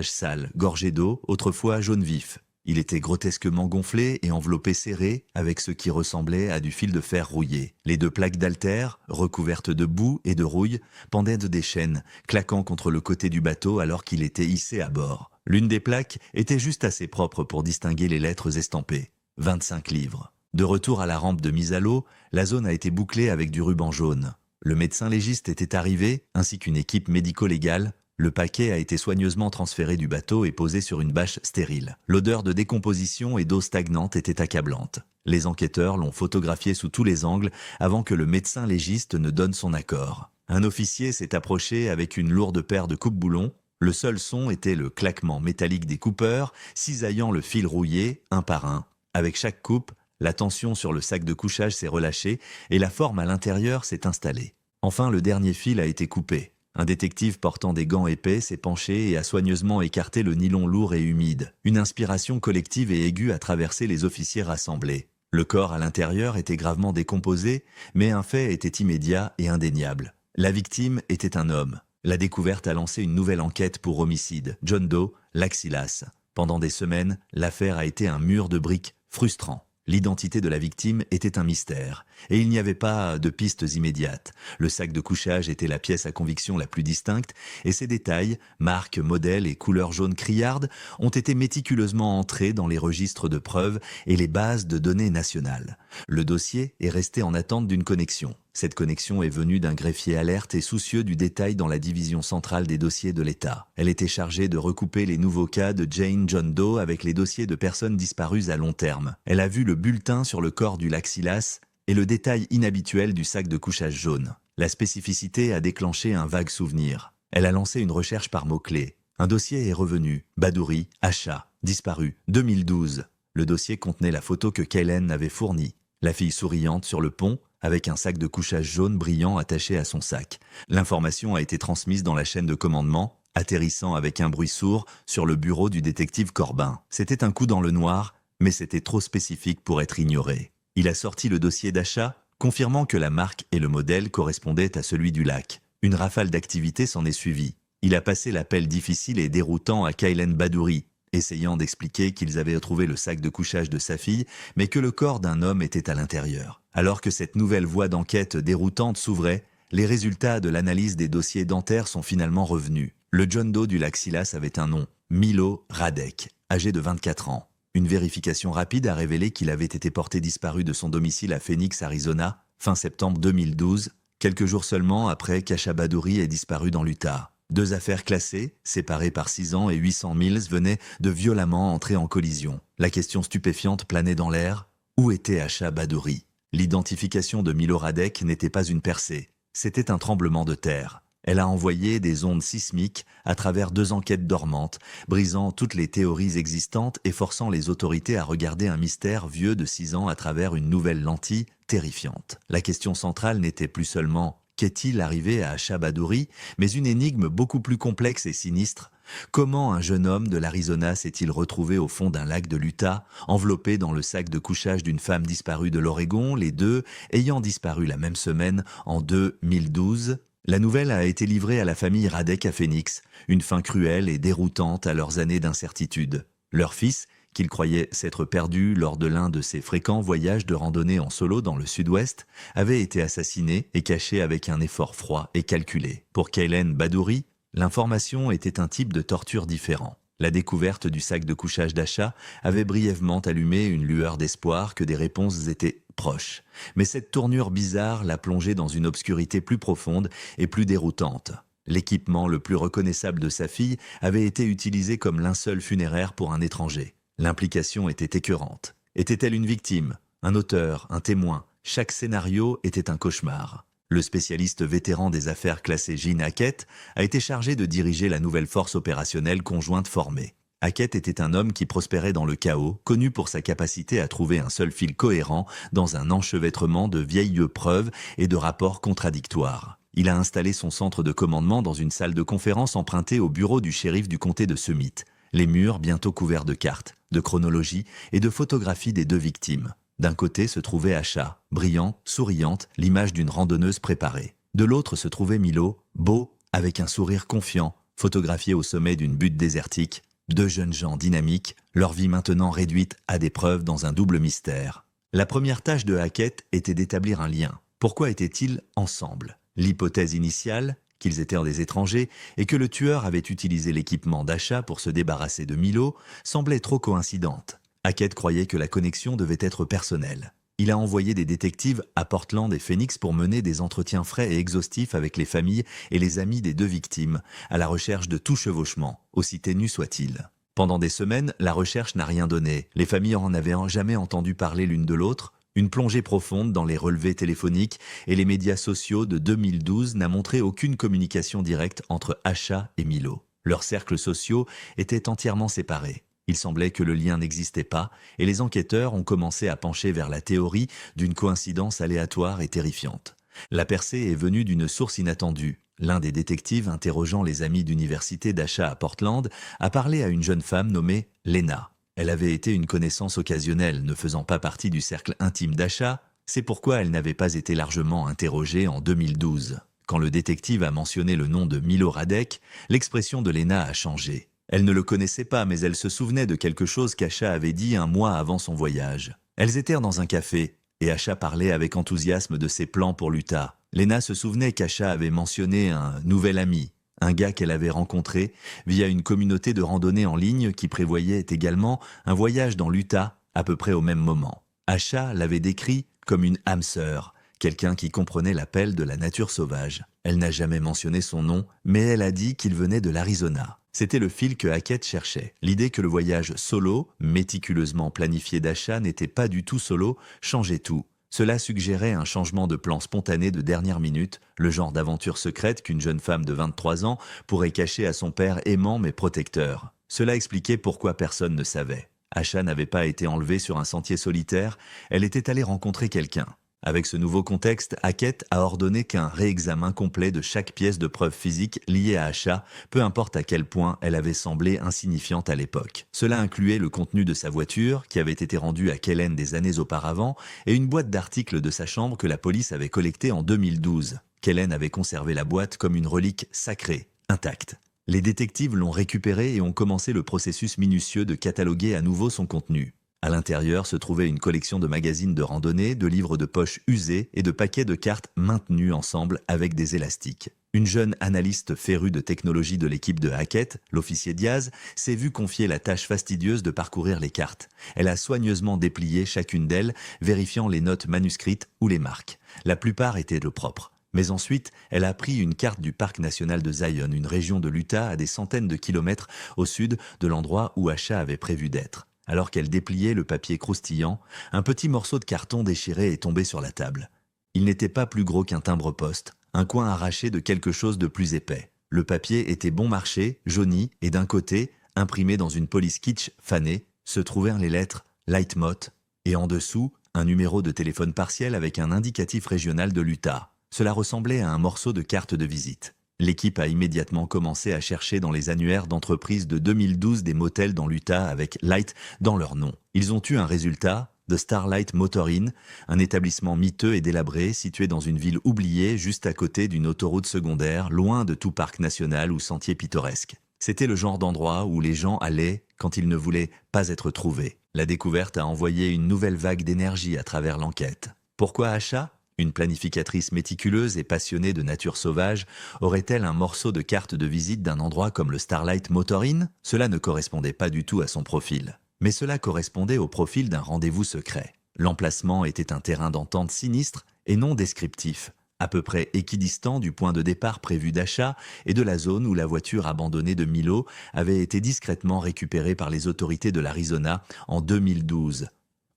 sale, gorgé d'eau, autrefois jaune vif. Il était grotesquement gonflé et enveloppé serré avec ce qui ressemblait à du fil de fer rouillé. Les 2 plaques d'haltères, recouvertes de boue et de rouille, pendaient de des chaînes, claquant contre le côté du bateau alors qu'il était hissé à bord. L'une des plaques était juste assez propre pour distinguer les lettres estampées. 25 livres. De retour à la rampe de mise à l'eau, la zone a été bouclée avec du ruban jaune. Le médecin légiste était arrivé, ainsi qu'une équipe médico-légale. Le paquet a été soigneusement transféré du bateau et posé sur une bâche stérile. L'odeur de décomposition et d'eau stagnante était accablante. Les enquêteurs l'ont photographié sous tous les angles avant que le médecin légiste ne donne son accord. Un officier s'est approché avec une lourde paire de coupe-boulons. Le seul son était le claquement métallique des coupeurs, cisaillant le fil rouillé, un par un. Avec chaque coupe, la tension sur le sac de couchage s'est relâchée et la forme à l'intérieur s'est installée. Enfin, le dernier fil a été coupé. Un détective portant des gants épais s'est penché et a soigneusement écarté le nylon lourd et humide. Une inspiration collective et aiguë a traversé les officiers rassemblés. Le corps à l'intérieur était gravement décomposé, mais un fait était immédiat et indéniable. La victime était un homme. La découverte a lancé une nouvelle enquête pour homicide. John Doe, Laxilas. Pendant des semaines, l'affaire a été un mur de briques frustrant. L'identité de la victime était un mystère, et il n'y avait pas de pistes immédiates. Le sac de couchage était la pièce à conviction la plus distincte, et ses détails, marques, modèles et couleurs jaune criardes, ont été méticuleusement entrés dans les registres de preuves et les bases de données nationales. Le dossier est resté en attente d'une connexion. Cette connexion est venue d'un greffier alerte et soucieux du détail dans la division centrale des dossiers de l'État. Elle était chargée de recouper les nouveaux cas de Jane John Doe avec les dossiers de personnes disparues à long terme. Elle a vu le bulletin sur le corps du Laxilas et le détail inhabituel du sac de couchage jaune. La spécificité a déclenché un vague souvenir. Elle a lancé une recherche par mots-clés. Un dossier est revenu. Badouri, achat, disparu, 2012. Le dossier contenait la photo que Kaylen avait fournie. La fille souriante sur le pont, avec un sac de couchage jaune brillant attaché à son sac. L'information a été transmise dans la chaîne de commandement, atterrissant avec un bruit sourd sur le bureau du détective Corbin. C'était un coup dans le noir, mais c'était trop spécifique pour être ignoré. Il a sorti le dossier d'achat, confirmant que la marque et le modèle correspondaient à celui du lac. Une rafale d'activité s'en est suivie. Il a passé l'appel difficile et déroutant à Kaylen Badouri, essayant d'expliquer qu'ils avaient trouvé le sac de couchage de sa fille, mais que le corps d'un homme était à l'intérieur. Alors que cette nouvelle voie d'enquête déroutante s'ouvrait, les résultats de l'analyse des dossiers dentaires sont finalement revenus. Le John Doe du Laxilas avait un nom, Milo Radek, âgé de 24 ans. Une vérification rapide a révélé qu'il avait été porté disparu de son domicile à Phoenix, Arizona, fin septembre 2012, quelques jours seulement après qu'Asha Badouri ait disparu dans l'Utah. Deux affaires classées, séparées par 6 ans et 800 miles, venaient de violemment entrer en collision. La question stupéfiante planait dans l'air. Où était Asha Badouri ? L'identification de Milo Radek n'était pas une percée, c'était un tremblement de terre. Elle a envoyé des ondes sismiques à travers 2 enquêtes dormantes, brisant toutes les théories existantes et forçant les autorités à regarder un mystère vieux de 6 ans à travers une nouvelle lentille terrifiante. La question centrale n'était plus seulement « qu'est-il arrivé à Asha Badouri ?», mais une énigme beaucoup plus complexe et sinistre. Comment un jeune homme de l'Arizona s'est-il retrouvé au fond d'un lac de l'Utah, enveloppé dans le sac de couchage d'une femme disparue de l'Oregon, les deux ayant disparu la même semaine en 2012 ? La nouvelle a été livrée à la famille Radek à Phoenix, une fin cruelle et déroutante à leurs années d'incertitude. Leur fils, qu'ils croyaient s'être perdu lors de l'un de ses fréquents voyages de randonnée en solo dans le sud-ouest, avait été assassiné et caché avec un effort froid et calculé. Pour Kaylen Badouri, l'information était un type de torture différent. La découverte du sac de couchage d'achat avait brièvement allumé une lueur d'espoir que des réponses étaient proches. Mais cette tournure bizarre l'a plongée dans une obscurité plus profonde et plus déroutante. L'équipement le plus reconnaissable de sa fille avait été utilisé comme linceul funéraire pour un étranger. L'implication était écœurante. Était-elle une victime, un auteur, un témoin ? Chaque scénario était un cauchemar. Le spécialiste vétéran des affaires classées Gene Hackett a été chargé de diriger la nouvelle force opérationnelle conjointe formée. Hackett était un homme qui prospérait dans le chaos, connu pour sa capacité à trouver un seul fil cohérent dans un enchevêtrement de vieilles preuves et de rapports contradictoires. Il a installé son centre de commandement dans une salle de conférence empruntée au bureau du shérif du comté de Summit. Les murs bientôt couverts de cartes, de chronologies et de photographies des 2 victimes. D'un côté se trouvait Asha, brillante, souriante, l'image d'une randonneuse préparée. De l'autre se trouvait Milo, beau, avec un sourire confiant, photographié au sommet d'une butte désertique. 2 jeunes gens dynamiques, leur vie maintenant réduite à des preuves dans un double mystère. La première tâche de Hackett était d'établir un lien. Pourquoi étaient-ils ensemble ? L'hypothèse initiale, qu'ils étaient des étrangers et que le tueur avait utilisé l'équipement d'achat pour se débarrasser de Milo, semblait trop coïncidente. Hackett croyait que la connexion devait être personnelle. Il a envoyé des détectives à Portland et Phoenix pour mener des entretiens frais et exhaustifs avec les familles et les amis des 2 victimes, à la recherche de tout chevauchement, aussi ténu soit-il. Pendant des semaines, la recherche n'a rien donné. Les familles en avaient jamais entendu parler l'une de l'autre. Une plongée profonde dans les relevés téléphoniques et les médias sociaux de 2012 n'a montré aucune communication directe entre Asha et Milo. Leurs cercles sociaux étaient entièrement séparés. Il semblait que le lien n'existait pas et les enquêteurs ont commencé à pencher vers la théorie d'une coïncidence aléatoire et terrifiante. La percée est venue d'une source inattendue. L'un des détectives interrogeant les amis d'université d'Asha à Portland a parlé à une jeune femme nommée Lena. Elle avait été une connaissance occasionnelle, ne faisant pas partie du cercle intime d'Asha, c'est pourquoi elle n'avait pas été largement interrogée en 2012. Quand le détective a mentionné le nom de Milo Radek, l'expression de Lena a changé. Elle ne le connaissait pas, mais elle se souvenait de quelque chose qu'Asha avait dit un mois avant son voyage. Elles étaient dans un café, et Asha parlait avec enthousiasme de ses plans pour l'Utah. Lena se souvenait qu'Asha avait mentionné un nouvel ami, un gars qu'elle avait rencontré via une communauté de randonnée en ligne qui prévoyait également un voyage dans l'Utah à peu près au même moment. Asha l'avait décrit comme une âme sœur, quelqu'un qui comprenait l'appel de la nature sauvage. Elle n'a jamais mentionné son nom, mais elle a dit qu'il venait de l'Arizona. C'était le fil que Hackett cherchait. L'idée que le voyage solo, méticuleusement planifié d'Asha, n'était pas du tout solo, changeait tout. Cela suggérait un changement de plan spontané de dernière minute, le genre d'aventure secrète qu'une jeune femme de 23 ans pourrait cacher à son père aimant mais protecteur. Cela expliquait pourquoi personne ne savait. Asha n'avait pas été enlevée sur un sentier solitaire, elle était allée rencontrer quelqu'un. Avec ce nouveau contexte, Hackett a ordonné qu'un réexamen complet de chaque pièce de preuve physique liée à Asha, peu importe à quel point elle avait semblé insignifiante à l'époque. Cela incluait le contenu de sa voiture, qui avait été rendue à Kellen des années auparavant, et une boîte d'articles de sa chambre que la police avait collectée en 2012. Kellen avait conservé la boîte comme une relique sacrée, intacte. Les détectives l'ont récupérée et ont commencé le processus minutieux de cataloguer à nouveau son contenu. À l'intérieur se trouvait une collection de magazines de randonnée, de livres de poche usés et de paquets de cartes maintenus ensemble avec des élastiques. Une jeune analyste férue de technologie de l'équipe de Hackett, l'officier Diaz, s'est vue confier la tâche fastidieuse de parcourir les cartes. Elle a soigneusement déplié chacune d'elles, vérifiant les notes manuscrites ou les marques. La plupart étaient de propres. Mais ensuite, elle a pris une carte du parc national de Zion, une région de l'Utah à des centaines de kilomètres au sud de l'endroit où Asha avait prévu d'être. Alors qu'elle dépliait le papier croustillant, un petit morceau de carton déchiré est tombé sur la table. Il n'était pas plus gros qu'un timbre-poste, un coin arraché de quelque chose de plus épais. Le papier était bon marché, jauni, et d'un côté, imprimé dans une police kitsch fanée, se trouvaient les lettres « Lightmot » et en dessous, un numéro de téléphone partiel avec un indicatif régional de l'Utah. Cela ressemblait à un morceau de carte de visite. L'équipe a immédiatement commencé à chercher dans les annuaires d'entreprises de 2012 des motels dans l'Utah avec Light dans leur nom. Ils ont eu un résultat, The Starlight Motor Inn, un établissement miteux et délabré situé dans une ville oubliée juste à côté d'une autoroute secondaire, loin de tout parc national ou sentier pittoresque. C'était le genre d'endroit où les gens allaient quand ils ne voulaient pas être trouvés. La découverte a envoyé une nouvelle vague d'énergie à travers l'enquête. Pourquoi Asha ? Une planificatrice méticuleuse et passionnée de nature sauvage aurait-elle un morceau de carte de visite d'un endroit comme le Starlight Motor Inn ? Cela ne correspondait pas du tout à son profil. Mais cela correspondait au profil d'un rendez-vous secret. L'emplacement était un terrain d'entente sinistre et non descriptif, à peu près équidistant du point de départ prévu d'Asha et de la zone où la voiture abandonnée de Milo avait été discrètement récupérée par les autorités de l'Arizona en 2012.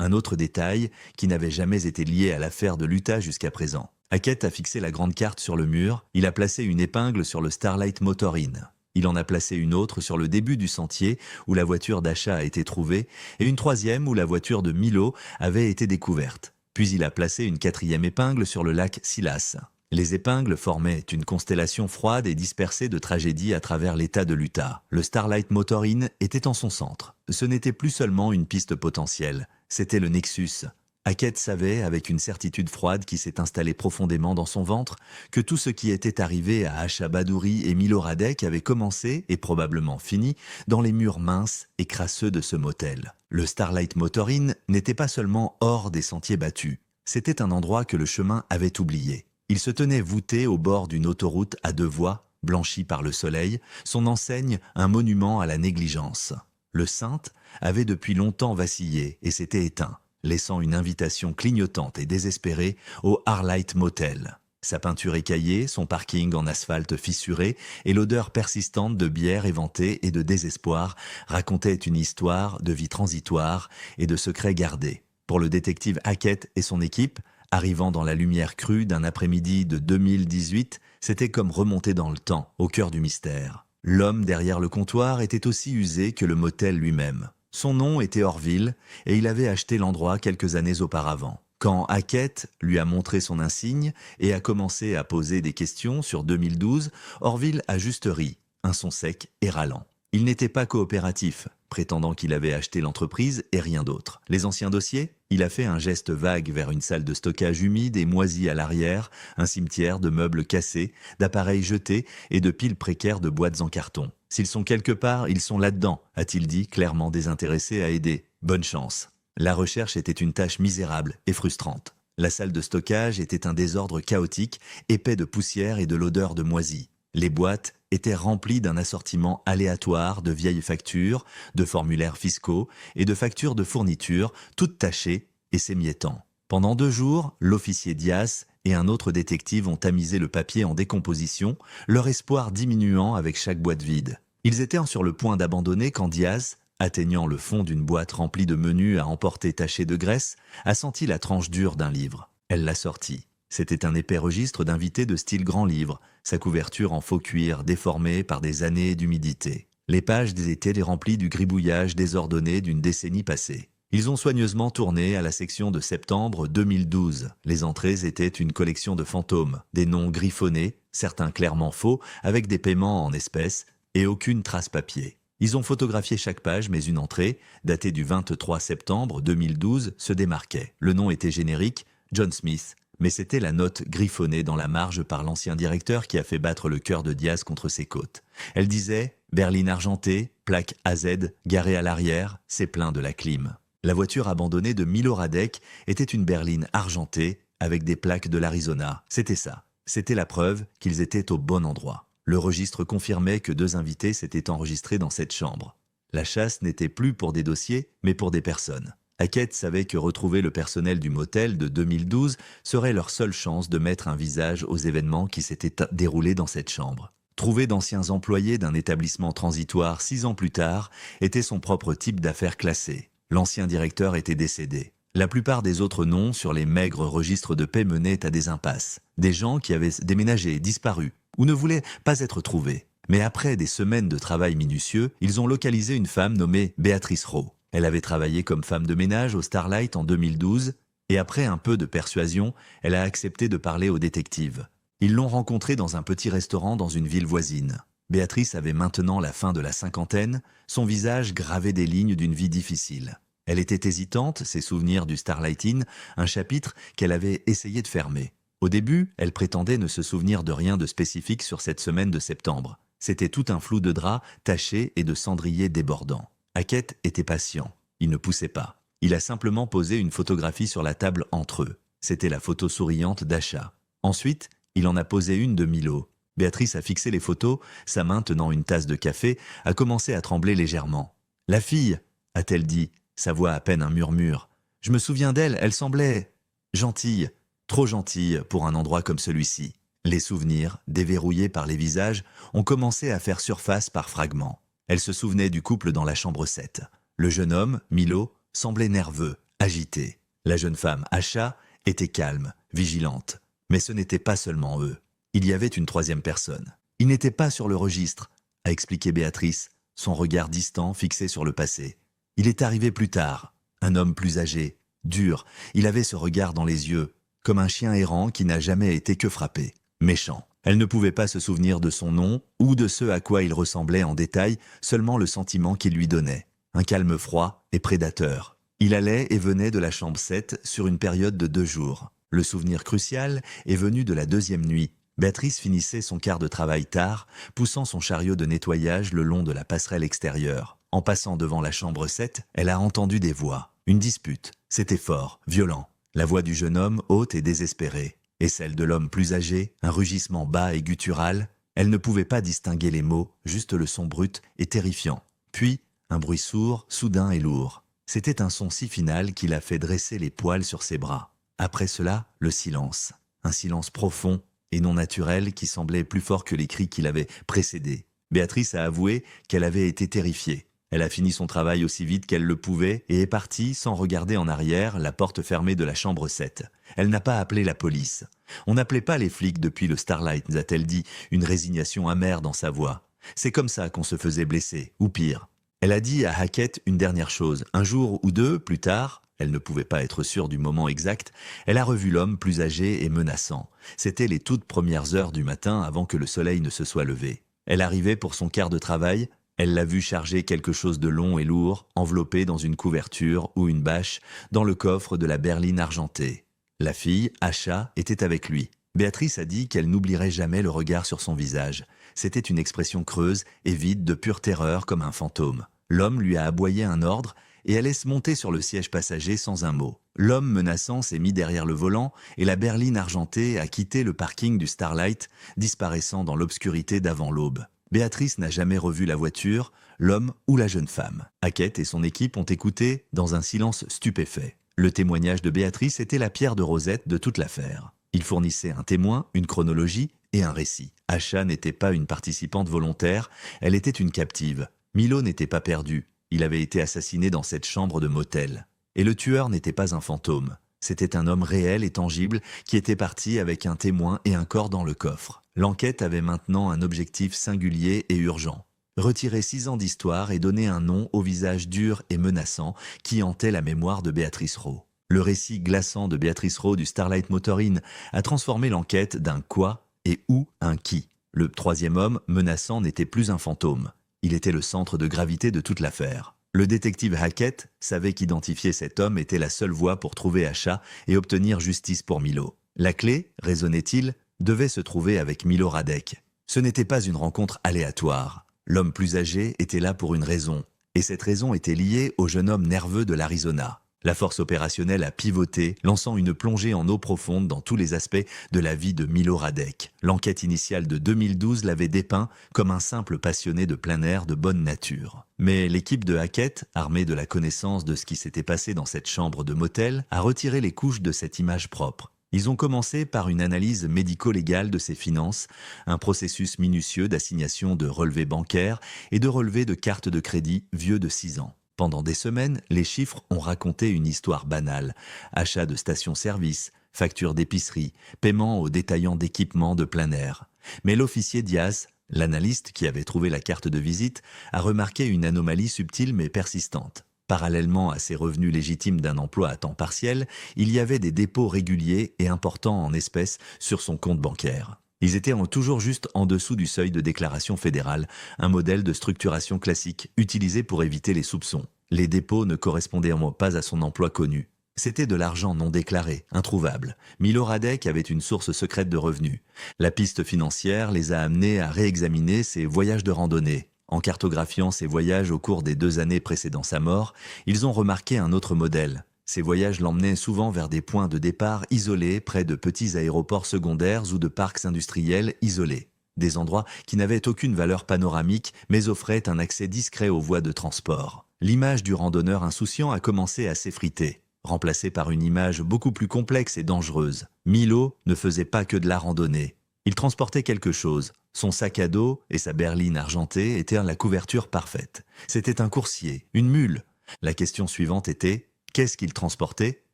Un autre détail qui n'avait jamais été lié à l'affaire de l'Utah jusqu'à présent. Hackett a fixé la grande carte sur le mur, il a placé une épingle sur le Starlight Motor Inn. Il en a placé une autre sur le début du sentier où la voiture d'Asha a été trouvée et une troisième où la voiture de Milo avait été découverte. Puis il a placé une quatrième épingle sur le lac Silas. Les épingles formaient une constellation froide et dispersée de tragédies à travers l'état de l'Utah. Le Starlight Motor Inn était en son centre. Ce n'était plus seulement une piste potentielle, c'était le Nexus. Hackett savait, avec une certitude froide qui s'est installée profondément dans son ventre, que tout ce qui était arrivé à Asha Badouri et Milo Radek avait commencé, et probablement fini, dans les murs minces et crasseux de ce motel. Le Starlight Motor Inn n'était pas seulement hors des sentiers battus, c'était un endroit que le chemin avait oublié. Il se tenait voûté au bord d'une autoroute à deux voies, blanchie par le soleil, son enseigne un monument à la négligence. Le Saint avait depuis longtemps vacillé et s'était éteint, laissant une invitation clignotante et désespérée au Arlight Motel. Sa peinture écaillée, son parking en asphalte fissuré et l'odeur persistante de bière éventée et de désespoir racontaient une histoire de vie transitoire et de secrets gardés. Pour le détective Hackett et son équipe, arrivant dans la lumière crue d'un après-midi de 2018, c'était comme remonter dans le temps, au cœur du mystère. L'homme derrière le comptoir était aussi usé que le motel lui-même. Son nom était Orville et il avait acheté l'endroit quelques années auparavant. Quand Hackett lui a montré son insigne et a commencé à poser des questions sur 2012, Orville a juste ri, un son sec et râlant. Il n'était pas coopératif, prétendant qu'il avait acheté l'entreprise et rien d'autre. Les anciens dossiers? Il a fait un geste vague vers une salle de stockage humide et moisie à l'arrière, un cimetière de meubles cassés, d'appareils jetés et de piles précaires de boîtes en carton. S'ils sont quelque part, ils sont là-dedans, a-t-il dit, clairement désintéressé à aider. Bonne chance. La recherche était une tâche misérable et frustrante. La salle de stockage était un désordre chaotique, épais de poussière et de l'odeur de moisi. Les boîtes étaient remplies d'un assortiment aléatoire de vieilles factures, de formulaires fiscaux et de factures de fourniture, toutes tachées et s'émiettant. Pendant 2 jours, l'officier Diaz et un autre détective ont tamisé le papier en décomposition, leur espoir diminuant avec chaque boîte vide. Ils étaient sur le point d'abandonner quand Diaz, atteignant le fond d'une boîte remplie de menus à emporter tachés de graisse, a senti la tranche dure d'un livre. Elle l'a sorti. C'était un épais registre d'invités de style grand livre, sa couverture en faux cuir déformée par des années d'humidité. Les pages étaient remplies du gribouillage désordonné d'une décennie passée. Ils ont soigneusement tourné à la section de septembre 2012. Les entrées étaient une collection de fantômes, des noms griffonnés, certains clairement faux, avec des paiements en espèces et aucune trace papier. Ils ont photographié chaque page, mais une entrée, datée du 23 septembre 2012, se démarquait. Le nom était générique, John Smith, mais c'était la note griffonnée dans la marge par l'ancien directeur qui a fait battre le cœur de Diaz contre ses côtes. Elle disait « Berline argentée, plaque AZ, garée à l'arrière, c'est plein de la clim ». La voiture abandonnée de Milo Radek était une berline argentée avec des plaques de l'Arizona. C'était ça. C'était la preuve qu'ils étaient au bon endroit. Le registre confirmait que 2 invités s'étaient enregistrés dans cette chambre. La chasse n'était plus pour des dossiers, mais pour des personnes. Hackett savait que retrouver le personnel du motel de 2012 serait leur seule chance de mettre un visage aux événements qui s'étaient déroulés dans cette chambre. Trouver d'anciens employés d'un établissement transitoire 6 ans plus tard était son propre type d'affaires classée. L'ancien directeur était décédé. La plupart des autres noms sur les maigres registres de paix menaient à des impasses. Des gens qui avaient déménagé, disparu, ou ne voulaient pas être trouvés. Mais après des semaines de travail minutieux, ils ont localisé une femme nommée Béatrice Rowe. Elle avait travaillé comme femme de ménage au Starlight en 2012, et après un peu de persuasion, elle a accepté de parler au détective. Ils l'ont rencontrée dans un petit restaurant dans une ville voisine. Béatrice avait maintenant la fin de la cinquantaine, son visage gravé des lignes d'une vie difficile. Elle était hésitante, ses souvenirs du Starlight Inn, un chapitre qu'elle avait essayé de fermer. Au début, elle prétendait ne se souvenir de rien de spécifique sur cette semaine de septembre. C'était tout un flou de draps tachés et de cendriers débordants. Hackett était patient. Il ne poussait pas. Il a simplement posé une photographie sur la table entre eux. C'était la photo souriante d'Asha. Ensuite, il en a posé une de Milo. Béatrice a fixé les photos, sa main tenant une tasse de café, a commencé à trembler légèrement. « La fille !» a-t-elle dit, sa voix à peine un murmure. « Je me souviens d'elle, elle semblait gentille, trop gentille pour un endroit comme celui-ci. » Les souvenirs, déverrouillés par les visages, ont commencé à faire surface par fragments. Elle se souvenait du couple dans la chambre 7. Le jeune homme, Milo, semblait nerveux, agité. La jeune femme, Asha, était calme, vigilante. Mais ce n'était pas seulement eux. Il y avait une 3e personne. Il n'était pas sur le registre, a expliqué Béatrice, son regard distant fixé sur le passé. Il est arrivé plus tard. Un homme plus âgé, dur. Il avait ce regard dans les yeux, comme un chien errant qui n'a jamais été que frappé. Méchant. Elle ne pouvait pas se souvenir de son nom ou de ce à quoi il ressemblait en détail, seulement le sentiment qu'il lui donnait. Un calme froid et prédateur. Il allait et venait de la chambre 7 sur une période de 2 jours. Le souvenir crucial est venu de la 2e nuit. Béatrice finissait son quart de travail tard, poussant son chariot de nettoyage le long de la passerelle extérieure. En passant devant la chambre 7, elle a entendu des voix. Une dispute. C'était fort, violent. La voix du jeune homme, haute et désespérée. Et celle de l'homme plus âgé, un rugissement bas et guttural. Elle ne pouvait pas distinguer les mots, juste le son brut et terrifiant. Puis, un bruit sourd, soudain et lourd. C'était un son si final qu'il a fait dresser les poils sur ses bras. Après cela, le silence. Un silence profond et non naturel qui semblait plus fort que les cris qui l'avaient précédé. Béatrice a avoué qu'elle avait été terrifiée. Elle a fini son travail aussi vite qu'elle le pouvait et est partie sans regarder en arrière, la porte fermée de la chambre 7. Elle n'a pas appelé la police. On n'appelait pas les flics depuis le Starlight, a-t-elle dit, une résignation amère dans sa voix. C'est comme ça qu'on se faisait blesser, ou pire. Elle a dit à Hackett une dernière chose. Un jour ou 2, plus tard, Elle ne pouvait pas être sûre du moment exact. Elle a revu l'homme plus âgé et menaçant. C'était les toutes premières heures du matin avant que le soleil ne se soit levé. Elle arrivait pour son quart de travail. Elle l'a vu charger quelque chose de long et lourd, enveloppé dans une couverture ou une bâche, dans le coffre de la berline argentée. La fille, Asha, était avec lui. Béatrice a dit qu'elle n'oublierait jamais le regard sur son visage. C'était une expression creuse et vide de pure terreur comme un fantôme. L'homme lui a aboyé un ordre et elle laisse monter sur le siège passager sans un mot. L'homme menaçant s'est mis derrière le volant et la berline argentée a quitté le parking du Starlight, disparaissant dans l'obscurité d'avant l'aube. Béatrice n'a jamais revu la voiture, l'homme ou la jeune femme. Hackett et son équipe ont écouté dans un silence stupéfait. Le témoignage de Béatrice était la pierre de Rosette de toute l'affaire. Il fournissait un témoin, une chronologie et un récit. Asha n'était pas une participante volontaire, elle était une captive. Milo n'était pas perdu, il avait été assassiné dans cette chambre de motel. Et le tueur n'était pas un fantôme. C'était un homme réel et tangible qui était parti avec un témoin et un corps dans le coffre. L'enquête avait maintenant un objectif singulier et urgent. Retirer 6 ans d'histoire et donner un nom au visage dur et menaçant qui hantait la mémoire de Béatrice Rowe. Le récit glaçant de Béatrice Rowe du Starlight Motor Inn a transformé l'enquête d'un quoi et où un qui. Le troisième homme menaçant n'était plus un fantôme. Il était le centre de gravité de toute l'affaire. Le détective Hackett savait qu'identifier cet homme était la seule voie pour trouver Asha et obtenir justice pour Milo. La clé, raisonnait-il, devait se trouver avec Milo Radek. Ce n'était pas une rencontre aléatoire. L'homme plus âgé était là pour une raison, et cette raison était liée au jeune homme nerveux de l'Arizona. La force opérationnelle a pivoté, lançant une plongée en eau profonde dans tous les aspects de la vie de Milo Radek. L'enquête initiale de 2012 l'avait dépeint comme un simple passionné de plein air de bonne nature. Mais l'équipe de Hackett, armée de la connaissance de ce qui s'était passé dans cette chambre de motel, a retiré les couches de cette image propre. Ils ont commencé par une analyse médico-légale de ses finances, un processus minutieux d'assignation de relevés bancaires et de relevés de cartes de crédit vieux de 6 ans. Pendant des semaines, les chiffres ont raconté une histoire banale. Achat de stations-service, factures d'épicerie, paiement aux détaillants d'équipements de plein air. Mais l'officier Diaz, l'analyste qui avait trouvé la carte de visite, a remarqué une anomalie subtile mais persistante. Parallèlement à ses revenus légitimes d'un emploi à temps partiel, il y avait des dépôts réguliers et importants en espèces sur son compte bancaire. Ils étaient toujours juste en dessous du seuil de déclaration fédérale, un modèle de structuration classique utilisé pour éviter les soupçons. Les dépôts ne correspondaient pas à son emploi connu. C'était de l'argent non déclaré, introuvable. Milo Radek avait une source secrète de revenus. La piste financière les a amenés à réexaminer ses voyages de randonnée. En cartographiant ses voyages au cours des 2 années précédant sa mort, ils ont remarqué un autre modèle. Ces voyages l'emmenaient souvent vers des points de départ isolés près de petits aéroports secondaires ou de parcs industriels isolés. Des endroits qui n'avaient aucune valeur panoramique mais offraient un accès discret aux voies de transport. L'image du randonneur insouciant a commencé à s'effriter, remplacée par une image beaucoup plus complexe et dangereuse. Milo ne faisait pas que de la randonnée. Il transportait quelque chose. Son sac à dos et sa berline argentée étaient la couverture parfaite. C'était un coursier, une mule. La question suivante était: qu'est-ce qu'il transportait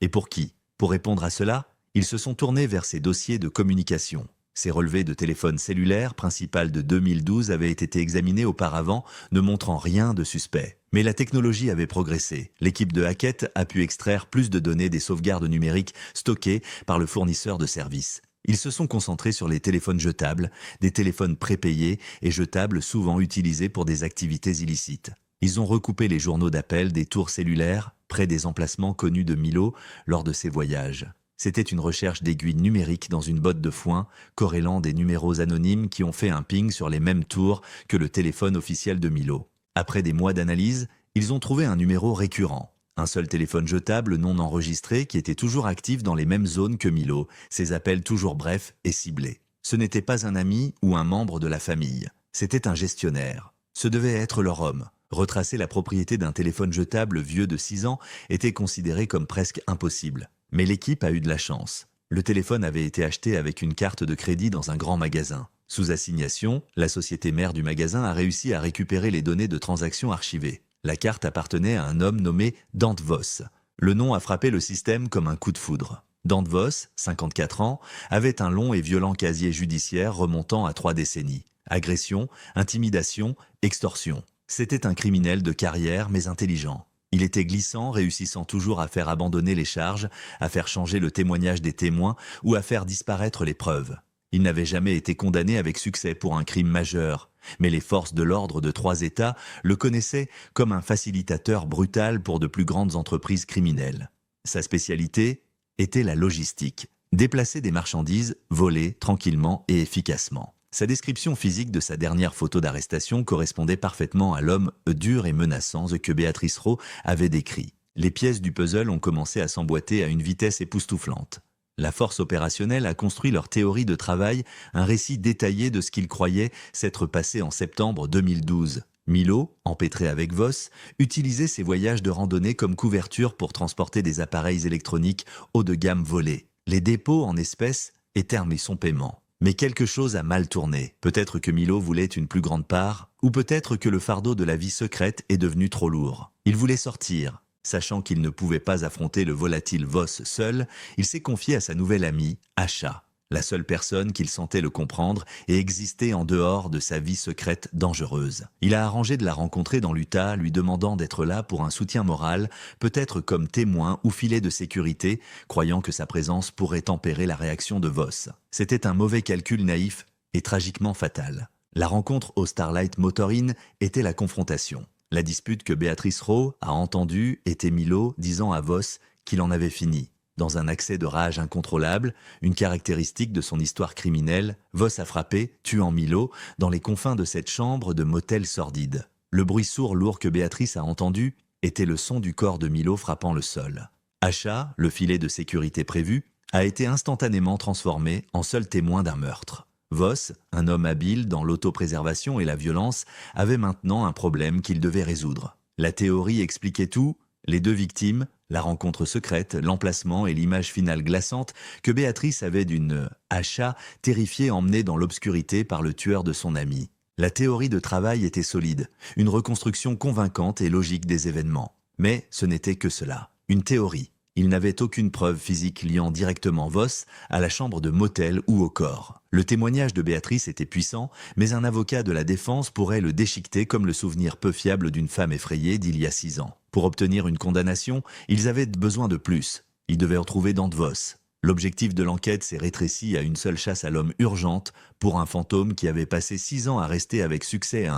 et pour qui? Pour répondre à cela, ils se sont tournés vers ses dossiers de communication. Ses relevés de téléphone cellulaire principal de 2012 avaient été examinés auparavant, ne montrant rien de suspect. Mais la technologie avait progressé. L'équipe de Hackett a pu extraire plus de données des sauvegardes numériques stockées par le fournisseur de services. Ils se sont concentrés sur les téléphones jetables, des téléphones prépayés et jetables souvent utilisés pour des activités illicites. Ils ont recoupé les journaux d'appel des tours cellulaires près des emplacements connus de Milo lors de ses voyages. C'était une recherche d'aiguilles numériques dans une botte de foin, corrélant des numéros anonymes qui ont fait un ping sur les mêmes tours que le téléphone officiel de Milo. Après des mois d'analyse, ils ont trouvé un numéro récurrent. Un seul téléphone jetable non enregistré qui était toujours actif dans les mêmes zones que Milo, ses appels toujours brefs et ciblés. Ce n'était pas un ami ou un membre de la famille, c'était un gestionnaire. Ce devait être leur homme. Retracer la propriété d'un téléphone jetable vieux de 6 ans était considéré comme presque impossible. Mais l'équipe a eu de la chance. Le téléphone avait été acheté avec une carte de crédit dans un grand magasin. Sous assignation, la société mère du magasin a réussi à récupérer les données de transactions archivées. La carte appartenait à un homme nommé Dante Voss. Le nom a frappé le système comme un coup de foudre. Dante Voss, 54 ans, avait un long et violent casier judiciaire remontant à 3 décennies. Agression, intimidation, extorsion. C'était un criminel de carrière mais intelligent. Il était glissant, réussissant toujours à faire abandonner les charges, à faire changer le témoignage des témoins ou à faire disparaître les preuves. Il n'avait jamais été condamné avec succès pour un crime majeur, mais les forces de l'ordre de 3 États le connaissaient comme un facilitateur brutal pour de plus grandes entreprises criminelles. Sa spécialité était la logistique, déplacer des marchandises, voler tranquillement et efficacement. Sa description physique de sa dernière photo d'arrestation correspondait parfaitement à l'homme dur et menaçant que Béatrice Rowe avait décrit. Les pièces du puzzle ont commencé à s'emboîter à une vitesse époustouflante. La force opérationnelle a construit leur théorie de travail, un récit détaillé de ce qu'ils croyaient s'être passé en septembre 2012. Milo, empêtré avec Voss, utilisait ses voyages de randonnée comme couverture pour transporter des appareils électroniques haut de gamme volés. Les dépôts en espèces éternaient son paiement. Mais quelque chose a mal tourné. Peut-être que Milo voulait une plus grande part, ou peut-être que le fardeau de la vie secrète est devenu trop lourd. Il voulait sortir. Sachant qu'il ne pouvait pas affronter le volatile Voss seul, il s'est confié à sa nouvelle amie, Asha, la seule personne qu'il sentait le comprendre et exister en dehors de sa vie secrète dangereuse. Il a arrangé de la rencontrer dans l'Utah, lui demandant d'être là pour un soutien moral, peut-être comme témoin ou filet de sécurité, croyant que sa présence pourrait tempérer la réaction de Voss. C'était un mauvais calcul naïf et tragiquement fatal. La rencontre au Starlight Motor Inn était la confrontation. La dispute que Béatrice Rowe a entendue était Milo disant à Voss qu'il en avait fini. Dans un accès de rage incontrôlable, une caractéristique de son histoire criminelle, Voss a frappé, tuant Milo, dans les confins de cette chambre de motel sordide. Le bruit sourd lourd que Béatrice a entendu était le son du corps de Milo frappant le sol. Asha, le filet de sécurité prévu, a été instantanément transformé en seul témoin d'un meurtre. Voss, un homme habile dans l'autopréservation et la violence, avait maintenant un problème qu'il devait résoudre. La théorie expliquait tout, les 2 victimes, la rencontre secrète, l'emplacement et l'image finale glaçante que Béatrice avait d'une Asha terrifiée emmenée dans l'obscurité par le tueur de son ami. La théorie de travail était solide, une reconstruction convaincante et logique des événements. Mais ce n'était que cela, une théorie. Il n'avait aucune preuve physique liant directement Voss à la chambre de motel ou au corps. Le témoignage de Béatrice était puissant, mais un avocat de la défense pourrait le déchiqueter comme le souvenir peu fiable d'une femme effrayée d'il y a 6 ans. Pour obtenir une condamnation, ils avaient besoin de plus. Ils devaient retrouver Dante Voss. L'objectif de l'enquête s'est rétréci à une seule chasse à l'homme urgente pour un fantôme qui avait passé 6 ans à rester avec succès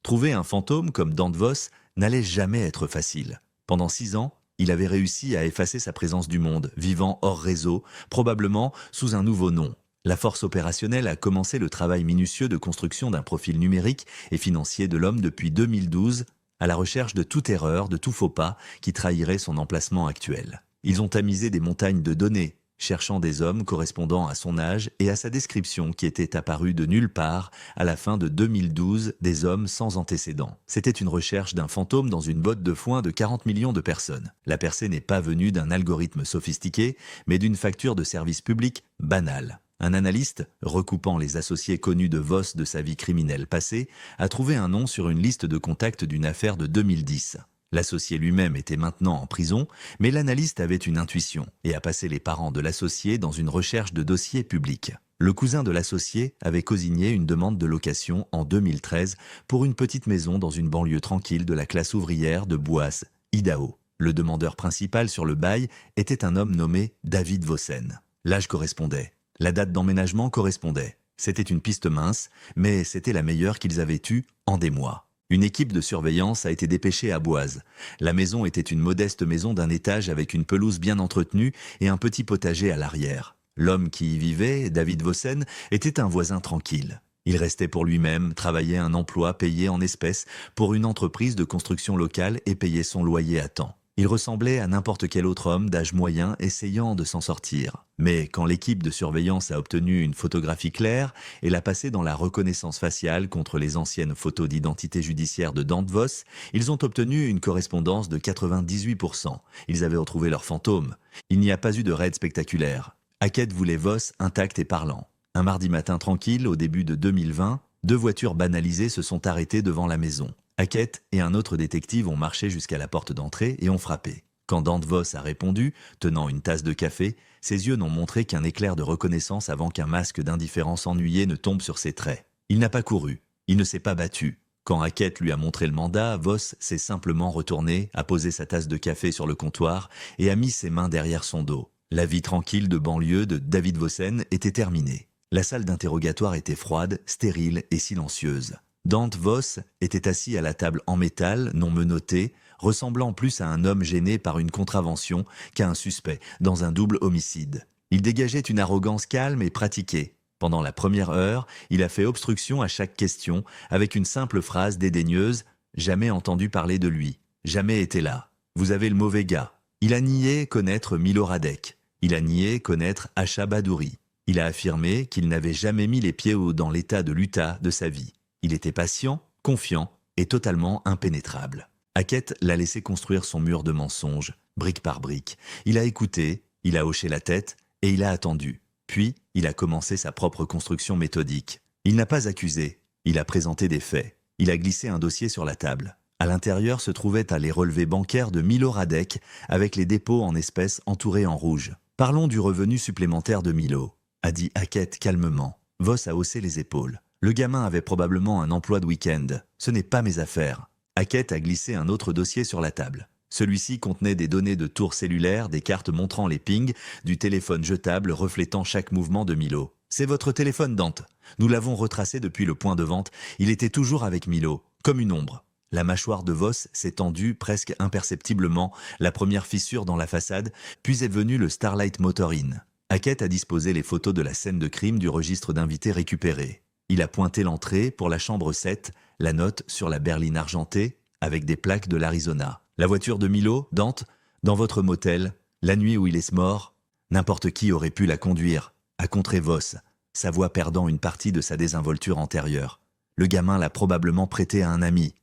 Trouver un fantôme comme Dante Voss n'allait jamais être facile. Pendant 6 ans, il avait réussi à effacer sa présence du monde, vivant hors réseau, probablement sous un nouveau nom. La force opérationnelle a commencé le travail minutieux de construction d'un profil numérique et financier de l'homme depuis 2012, à la recherche de toute erreur, de tout faux pas qui trahirait son emplacement actuel. Ils ont tamisé des montagnes de données, cherchant des hommes correspondant à son âge et à sa description qui était apparue de nulle part à la fin de 2012, des hommes sans antécédents. C'était une recherche d'un fantôme dans une botte de foin de 40 millions de personnes. La percée n'est pas venue d'un algorithme sophistiqué, mais d'une facture de service public banale. Un analyste, recoupant les associés connus de Voss de sa vie criminelle passée, a trouvé un nom sur une liste de contacts d'une affaire de 2010. L'associé lui-même était maintenant en prison, mais l'analyste avait une intuition et a passé les parents de l'associé dans une recherche de dossiers publics. Le cousin de l'associé avait cosigné une demande de location en 2013 pour une petite maison dans une banlieue tranquille de la classe ouvrière de Boise, Idaho. Le demandeur principal sur le bail était un homme nommé David Vossen. L'âge correspondait. La date d'emménagement correspondait. C'était une piste mince, mais c'était la meilleure qu'ils avaient eue en des mois. Une équipe de surveillance a été dépêchée à Boise. La maison était une modeste maison d'un étage avec une pelouse bien entretenue et un petit potager à l'arrière. L'homme qui y vivait, David Vossen, était un voisin tranquille. Il restait pour lui-même, travaillait un emploi payé en espèces pour une entreprise de construction locale et payait son loyer à temps. Il ressemblait à n'importe quel autre homme d'âge moyen essayant de s'en sortir. Mais quand l'équipe de surveillance a obtenu une photographie claire et l'a passée dans la reconnaissance faciale contre les anciennes photos d'identité judiciaire de Dante Voss, ils ont obtenu une correspondance de 98%. Ils avaient retrouvé leur fantôme. Il n'y a pas eu de raid spectaculaire. Hackett voulait Voss intact et parlant. Un mardi matin tranquille, au début de 2020, 2 voitures banalisées se sont arrêtées devant la maison. Hackett et un autre détective ont marché jusqu'à la porte d'entrée et ont frappé. Quand Dante Voss a répondu, tenant une tasse de café, ses yeux n'ont montré qu'un éclair de reconnaissance avant qu'un masque d'indifférence ennuyée ne tombe sur ses traits. Il n'a pas couru, il ne s'est pas battu. Quand Hackett lui a montré le mandat, Voss s'est simplement retourné, a posé sa tasse de café sur le comptoir et a mis ses mains derrière son dos. La vie tranquille de banlieue de David Vossen était terminée. La salle d'interrogatoire était froide, stérile et silencieuse. Dante Voss était assis à la table en métal, non menottée, ressemblant plus à un homme gêné par une contravention qu'à un suspect dans un double homicide. Il dégageait une arrogance calme et pratiquée. Pendant la première heure, il a fait obstruction à chaque question avec une simple phrase dédaigneuse « Jamais entendu parler de lui, jamais été là, vous avez le mauvais gars ». Il a nié connaître Milo Radek, il a nié connaître Asha Badouri. Il a affirmé qu'il n'avait jamais mis les pieds dans l'état de l'Utah de sa vie. Il était patient, confiant et totalement impénétrable. Hackett l'a laissé construire son mur de mensonges, brique par brique. Il a écouté, il a hoché la tête et il a attendu. Puis, il a commencé sa propre construction méthodique. Il n'a pas accusé, il a présenté des faits. Il a glissé un dossier sur la table. À l'intérieur se trouvaient les relevés bancaires de Milo Radek avec les dépôts en espèces entourés en rouge. « Parlons du revenu supplémentaire de Milo », a dit Hackett calmement. Voss a haussé les épaules. Le gamin avait probablement un emploi de week-end. Ce n'est pas mes affaires. Hackett a glissé un autre dossier sur la table. Celui-ci contenait des données de tours cellulaires, des cartes montrant les pings, du téléphone jetable reflétant chaque mouvement de Milo. « C'est votre téléphone, Dante. Nous l'avons retracé depuis le point de vente. Il était toujours avec Milo, comme une ombre. » La mâchoire de Voss s'est tendue presque imperceptiblement, la première fissure dans la façade, puis est venu le Starlight Motor Inn. Hackett a disposé les photos de la scène de crime du registre d'invités récupérés. Il a pointé l'entrée pour la chambre 7, la note sur la berline argentée, avec des plaques de l'Arizona. La voiture de Milo, Dante, dans votre motel, la nuit où il est mort, n'importe qui aurait pu la conduire, a contré Voss, sa voix perdant une partie de sa désinvolture antérieure. Le gamin l'a probablement prêté à un ami.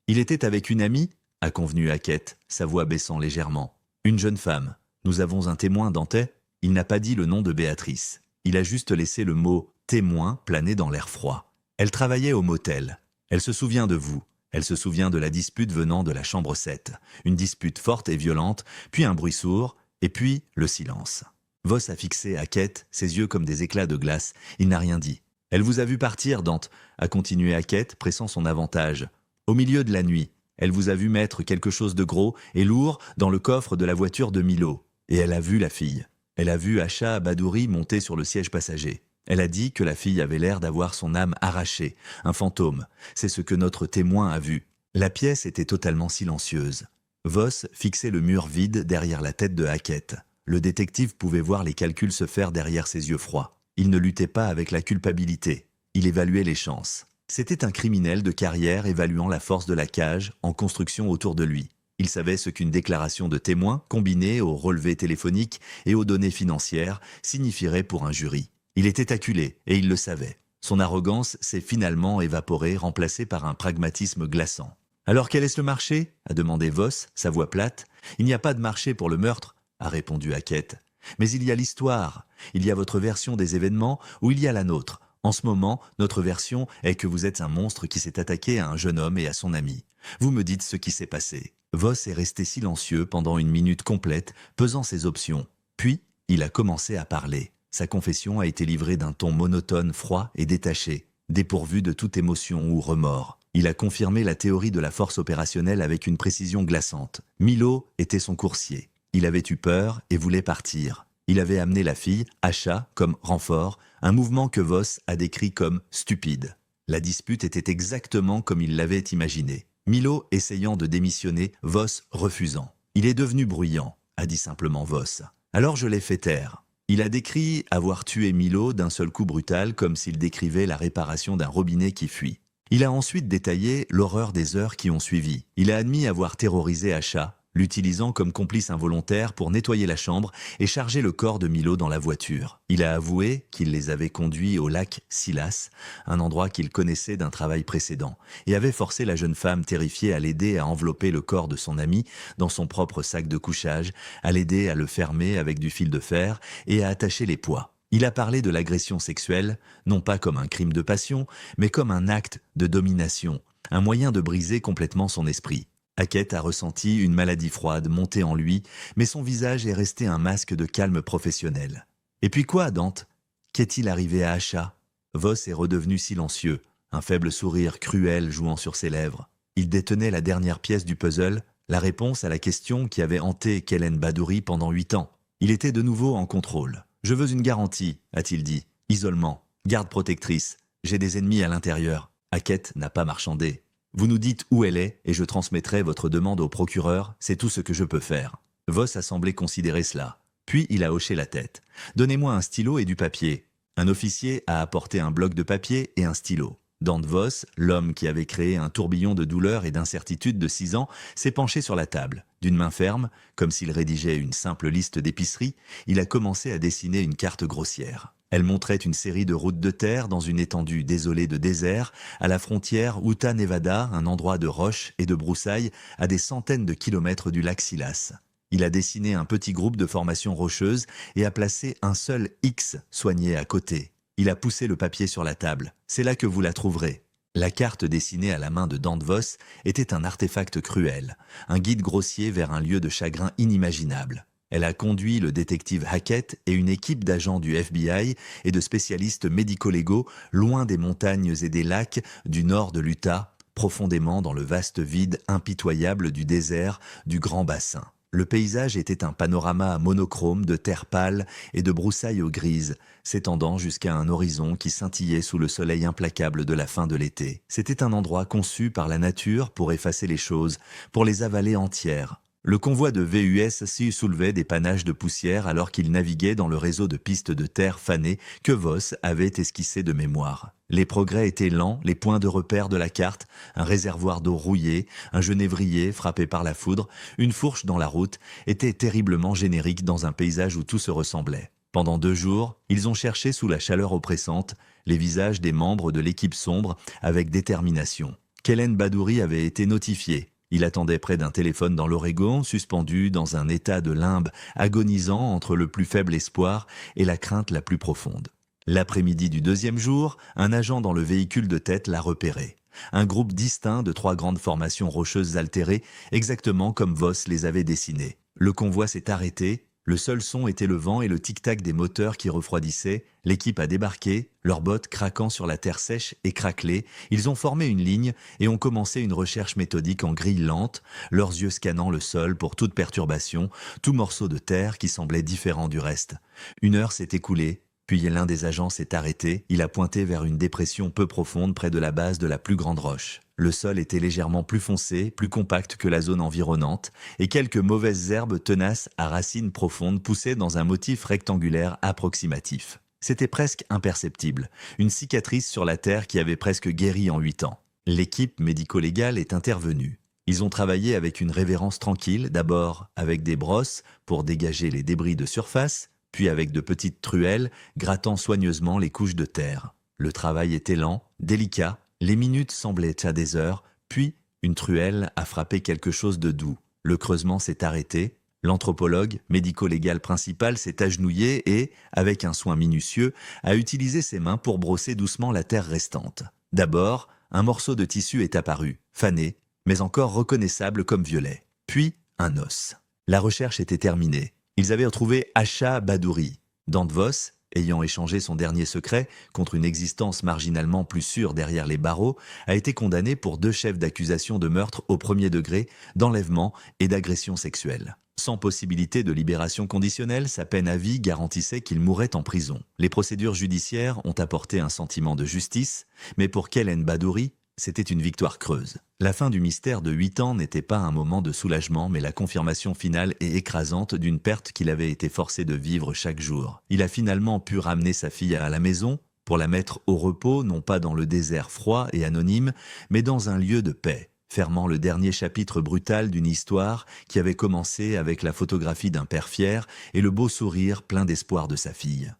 Il était avec une amie, a convenu Hackett, sa voix baissant légèrement. Une jeune femme. Nous avons un témoin, Dante. Il n'a pas dit le nom de Béatrice. Il a juste laissé le mot « témoin » planer dans l'air froid. Elle travaillait au motel. Elle se souvient de vous. Elle se souvient de la dispute venant de la chambre 7. Une dispute forte et violente, puis un bruit sourd, et puis le silence. Voss a fixé Hackett, ses yeux comme des éclats de glace. Il n'a rien dit. « Elle vous a vu partir, Dante », a continué Hackett, pressant son avantage. « Au milieu de la nuit, elle vous a vu mettre quelque chose de gros et lourd dans le coffre de la voiture de Milo. Et elle a vu la fille. Elle a vu Asha Badouri monter sur le siège passager. Elle a dit que la fille avait l'air d'avoir son âme arrachée, un fantôme. C'est ce que notre témoin a vu. La pièce était totalement silencieuse. Voss fixait le mur vide derrière la tête de Hackett. Le détective pouvait voir les calculs se faire derrière ses yeux froids. Il ne luttait pas avec la culpabilité. Il évaluait les chances. C'était un criminel de carrière évaluant la force de la cage en construction autour de lui. Il savait ce qu'une déclaration de témoin, combinée aux relevés téléphoniques et aux données financières, signifierait pour un jury. Il était acculé, et il le savait. Son arrogance s'est finalement évaporée, remplacée par un pragmatisme glaçant. « Alors quel est le marché ?» a demandé Voss, sa voix plate. « Il n'y a pas de marché pour le meurtre », a répondu Hackett. « Mais il y a l'histoire, il y a votre version des événements ou il y a la nôtre. En ce moment, notre version est que vous êtes un monstre qui s'est attaqué à un jeune homme et à son ami. Vous me dites ce qui s'est passé. » Voss est resté silencieux pendant une minute complète, pesant ses options. Puis, il a commencé à parler. Sa confession a été livrée d'un ton monotone, froid et détaché, dépourvu de toute émotion ou remords. Il a confirmé la théorie de la force opérationnelle avec une précision glaçante. Milo était son coursier. Il avait eu peur et voulait partir. Il avait amené la fille, Asha, comme renfort, un mouvement que Voss a décrit comme stupide. La dispute était exactement comme il l'avait imaginé. Milo essayant de démissionner, Voss refusant. « Il est devenu bruyant », a dit simplement Voss. « Alors je l'ai fait taire. » Il a décrit avoir tué Milo d'un seul coup brutal comme s'il décrivait la réparation d'un robinet qui fuit. Il a ensuite détaillé l'horreur des heures qui ont suivi. Il a admis avoir terrorisé Asha, l'utilisant comme complice involontaire pour nettoyer la chambre et charger le corps de Milo dans la voiture. Il a avoué qu'il les avait conduits au lac Silas, un endroit qu'il connaissait d'un travail précédent, et avait forcé la jeune femme terrifiée à l'aider à envelopper le corps de son ami dans son propre sac de couchage, à l'aider à le fermer avec du fil de fer et à attacher les poids. Il a parlé de l'agression sexuelle, non pas comme un crime de passion, mais comme un acte de domination, un moyen de briser complètement son esprit. Hackett a ressenti une maladie froide monter en lui, mais son visage est resté un masque de calme professionnel. « Et puis quoi, Dante ? Qu'est-il arrivé à Asha ?» Voss est redevenu silencieux, un faible sourire cruel jouant sur ses lèvres. Il détenait la dernière pièce du puzzle, la réponse à la question qui avait hanté Kellen Badouri pendant 8 ans. Il était de nouveau en contrôle. « Je veux une garantie », a-t-il dit. « Isolement, garde protectrice, j'ai des ennemis à l'intérieur. » Hackett n'a pas marchandé. « Vous nous dites où elle est et je transmettrai votre demande au procureur, c'est tout ce que je peux faire. » Voss a semblé considérer cela. Puis il a hoché la tête. « Donnez-moi un stylo et du papier. » Un officier a apporté un bloc de papier et un stylo. Dante Voss, l'homme qui avait créé un tourbillon de douleur et d'incertitude de 6 ans, s'est penché sur la table. D'une main ferme, comme s'il rédigeait une simple liste d'épicerie, il a commencé à dessiner une carte grossière. Elle montrait une série de routes de terre dans une étendue désolée de désert, à la frontière Utah-Nevada, un endroit de roches et de broussailles à des centaines de kilomètres du lac Silas. Il a dessiné un petit groupe de formations rocheuses et a placé un seul X soigné à côté. Il a poussé le papier sur la table. C'est là que vous la trouverez. La carte dessinée à la main de Dante Voss était un artefact cruel, un guide grossier vers un lieu de chagrin inimaginable. Elle a conduit le détective Hackett et une équipe d'agents du FBI et de spécialistes médico-légaux loin des montagnes et des lacs du nord de l'Utah, profondément dans le vaste vide impitoyable du désert du Grand Bassin. Le paysage était un panorama monochrome de terre pâle et de broussailles aux grises, s'étendant jusqu'à un horizon qui scintillait sous le soleil implacable de la fin de l'été. C'était un endroit conçu par la nature pour effacer les choses, pour les avaler entières. Le convoi de VUS s'y soulevait des panaches de poussière alors qu'il naviguait dans le réseau de pistes de terre fanées que Voss avait esquissé de mémoire. Les progrès étaient lents, les points de repère de la carte, un réservoir d'eau rouillé, un genévrier frappé par la foudre, une fourche dans la route, étaient terriblement génériques dans un paysage où tout se ressemblait. Pendant 2 jours, ils ont cherché sous la chaleur oppressante les visages des membres de l'équipe sombre avec détermination. Kellen Badouri avait été notifié. Il attendait près d'un téléphone dans l'Oregon, suspendu dans un état de limbe agonisant entre le plus faible espoir et la crainte la plus profonde. L'après-midi du 2e jour, un agent dans le véhicule de tête l'a repéré. Un groupe distinct de 3 grandes formations rocheuses altérées, exactement comme Voss les avait dessinées. Le convoi s'est arrêté. Le seul son était le vent et le tic-tac des moteurs qui refroidissaient. L'équipe a débarqué, leurs bottes craquant sur la terre sèche et craquelée. Ils ont formé une ligne et ont commencé une recherche méthodique en grille lente, leurs yeux scannant le sol pour toute perturbation, tout morceau de terre qui semblait différent du reste. 1 heure s'est écoulée. Puis l'un des agents s'est arrêté, il a pointé vers une dépression peu profonde près de la base de la plus grande roche. Le sol était légèrement plus foncé, plus compact que la zone environnante, et quelques mauvaises herbes tenaces à racines profondes poussaient dans un motif rectangulaire approximatif. C'était presque imperceptible, une cicatrice sur la terre qui avait presque guéri en 8 ans. L'équipe médico-légale est intervenue. Ils ont travaillé avec une révérence tranquille, d'abord avec des brosses pour dégager les débris de surface, puis avec de petites truelles, grattant soigneusement les couches de terre. Le travail était lent, délicat, les minutes semblaient à des heures, puis une truelle a frappé quelque chose de doux. Le creusement s'est arrêté, l'anthropologue médico-légal principal s'est agenouillé et, avec un soin minutieux, a utilisé ses mains pour brosser doucement la terre restante. D'abord, un morceau de tissu est apparu, fané, mais encore reconnaissable comme violet. Puis, un os. La recherche était terminée. Ils avaient retrouvé Asha Badouri. Dante Voss, ayant échangé son dernier secret contre une existence marginalement plus sûre derrière les barreaux, a été condamné pour 2 chefs d'accusation de meurtre au 1er degré, d'enlèvement et d'agression sexuelle. Sans possibilité de libération conditionnelle, sa peine à vie garantissait qu'il mourrait en prison. Les procédures judiciaires ont apporté un sentiment de justice, mais pour Kellen Badouri, c'était une victoire creuse. La fin du mystère de 8 ans n'était pas un moment de soulagement, mais la confirmation finale et écrasante d'une perte qu'il avait été forcé de vivre chaque jour. Il a finalement pu ramener sa fille à la maison, pour la mettre au repos, non pas dans le désert froid et anonyme, mais dans un lieu de paix, fermant le dernier chapitre brutal d'une histoire qui avait commencé avec la photographie d'un père fier et le beau sourire plein d'espoir de sa fille.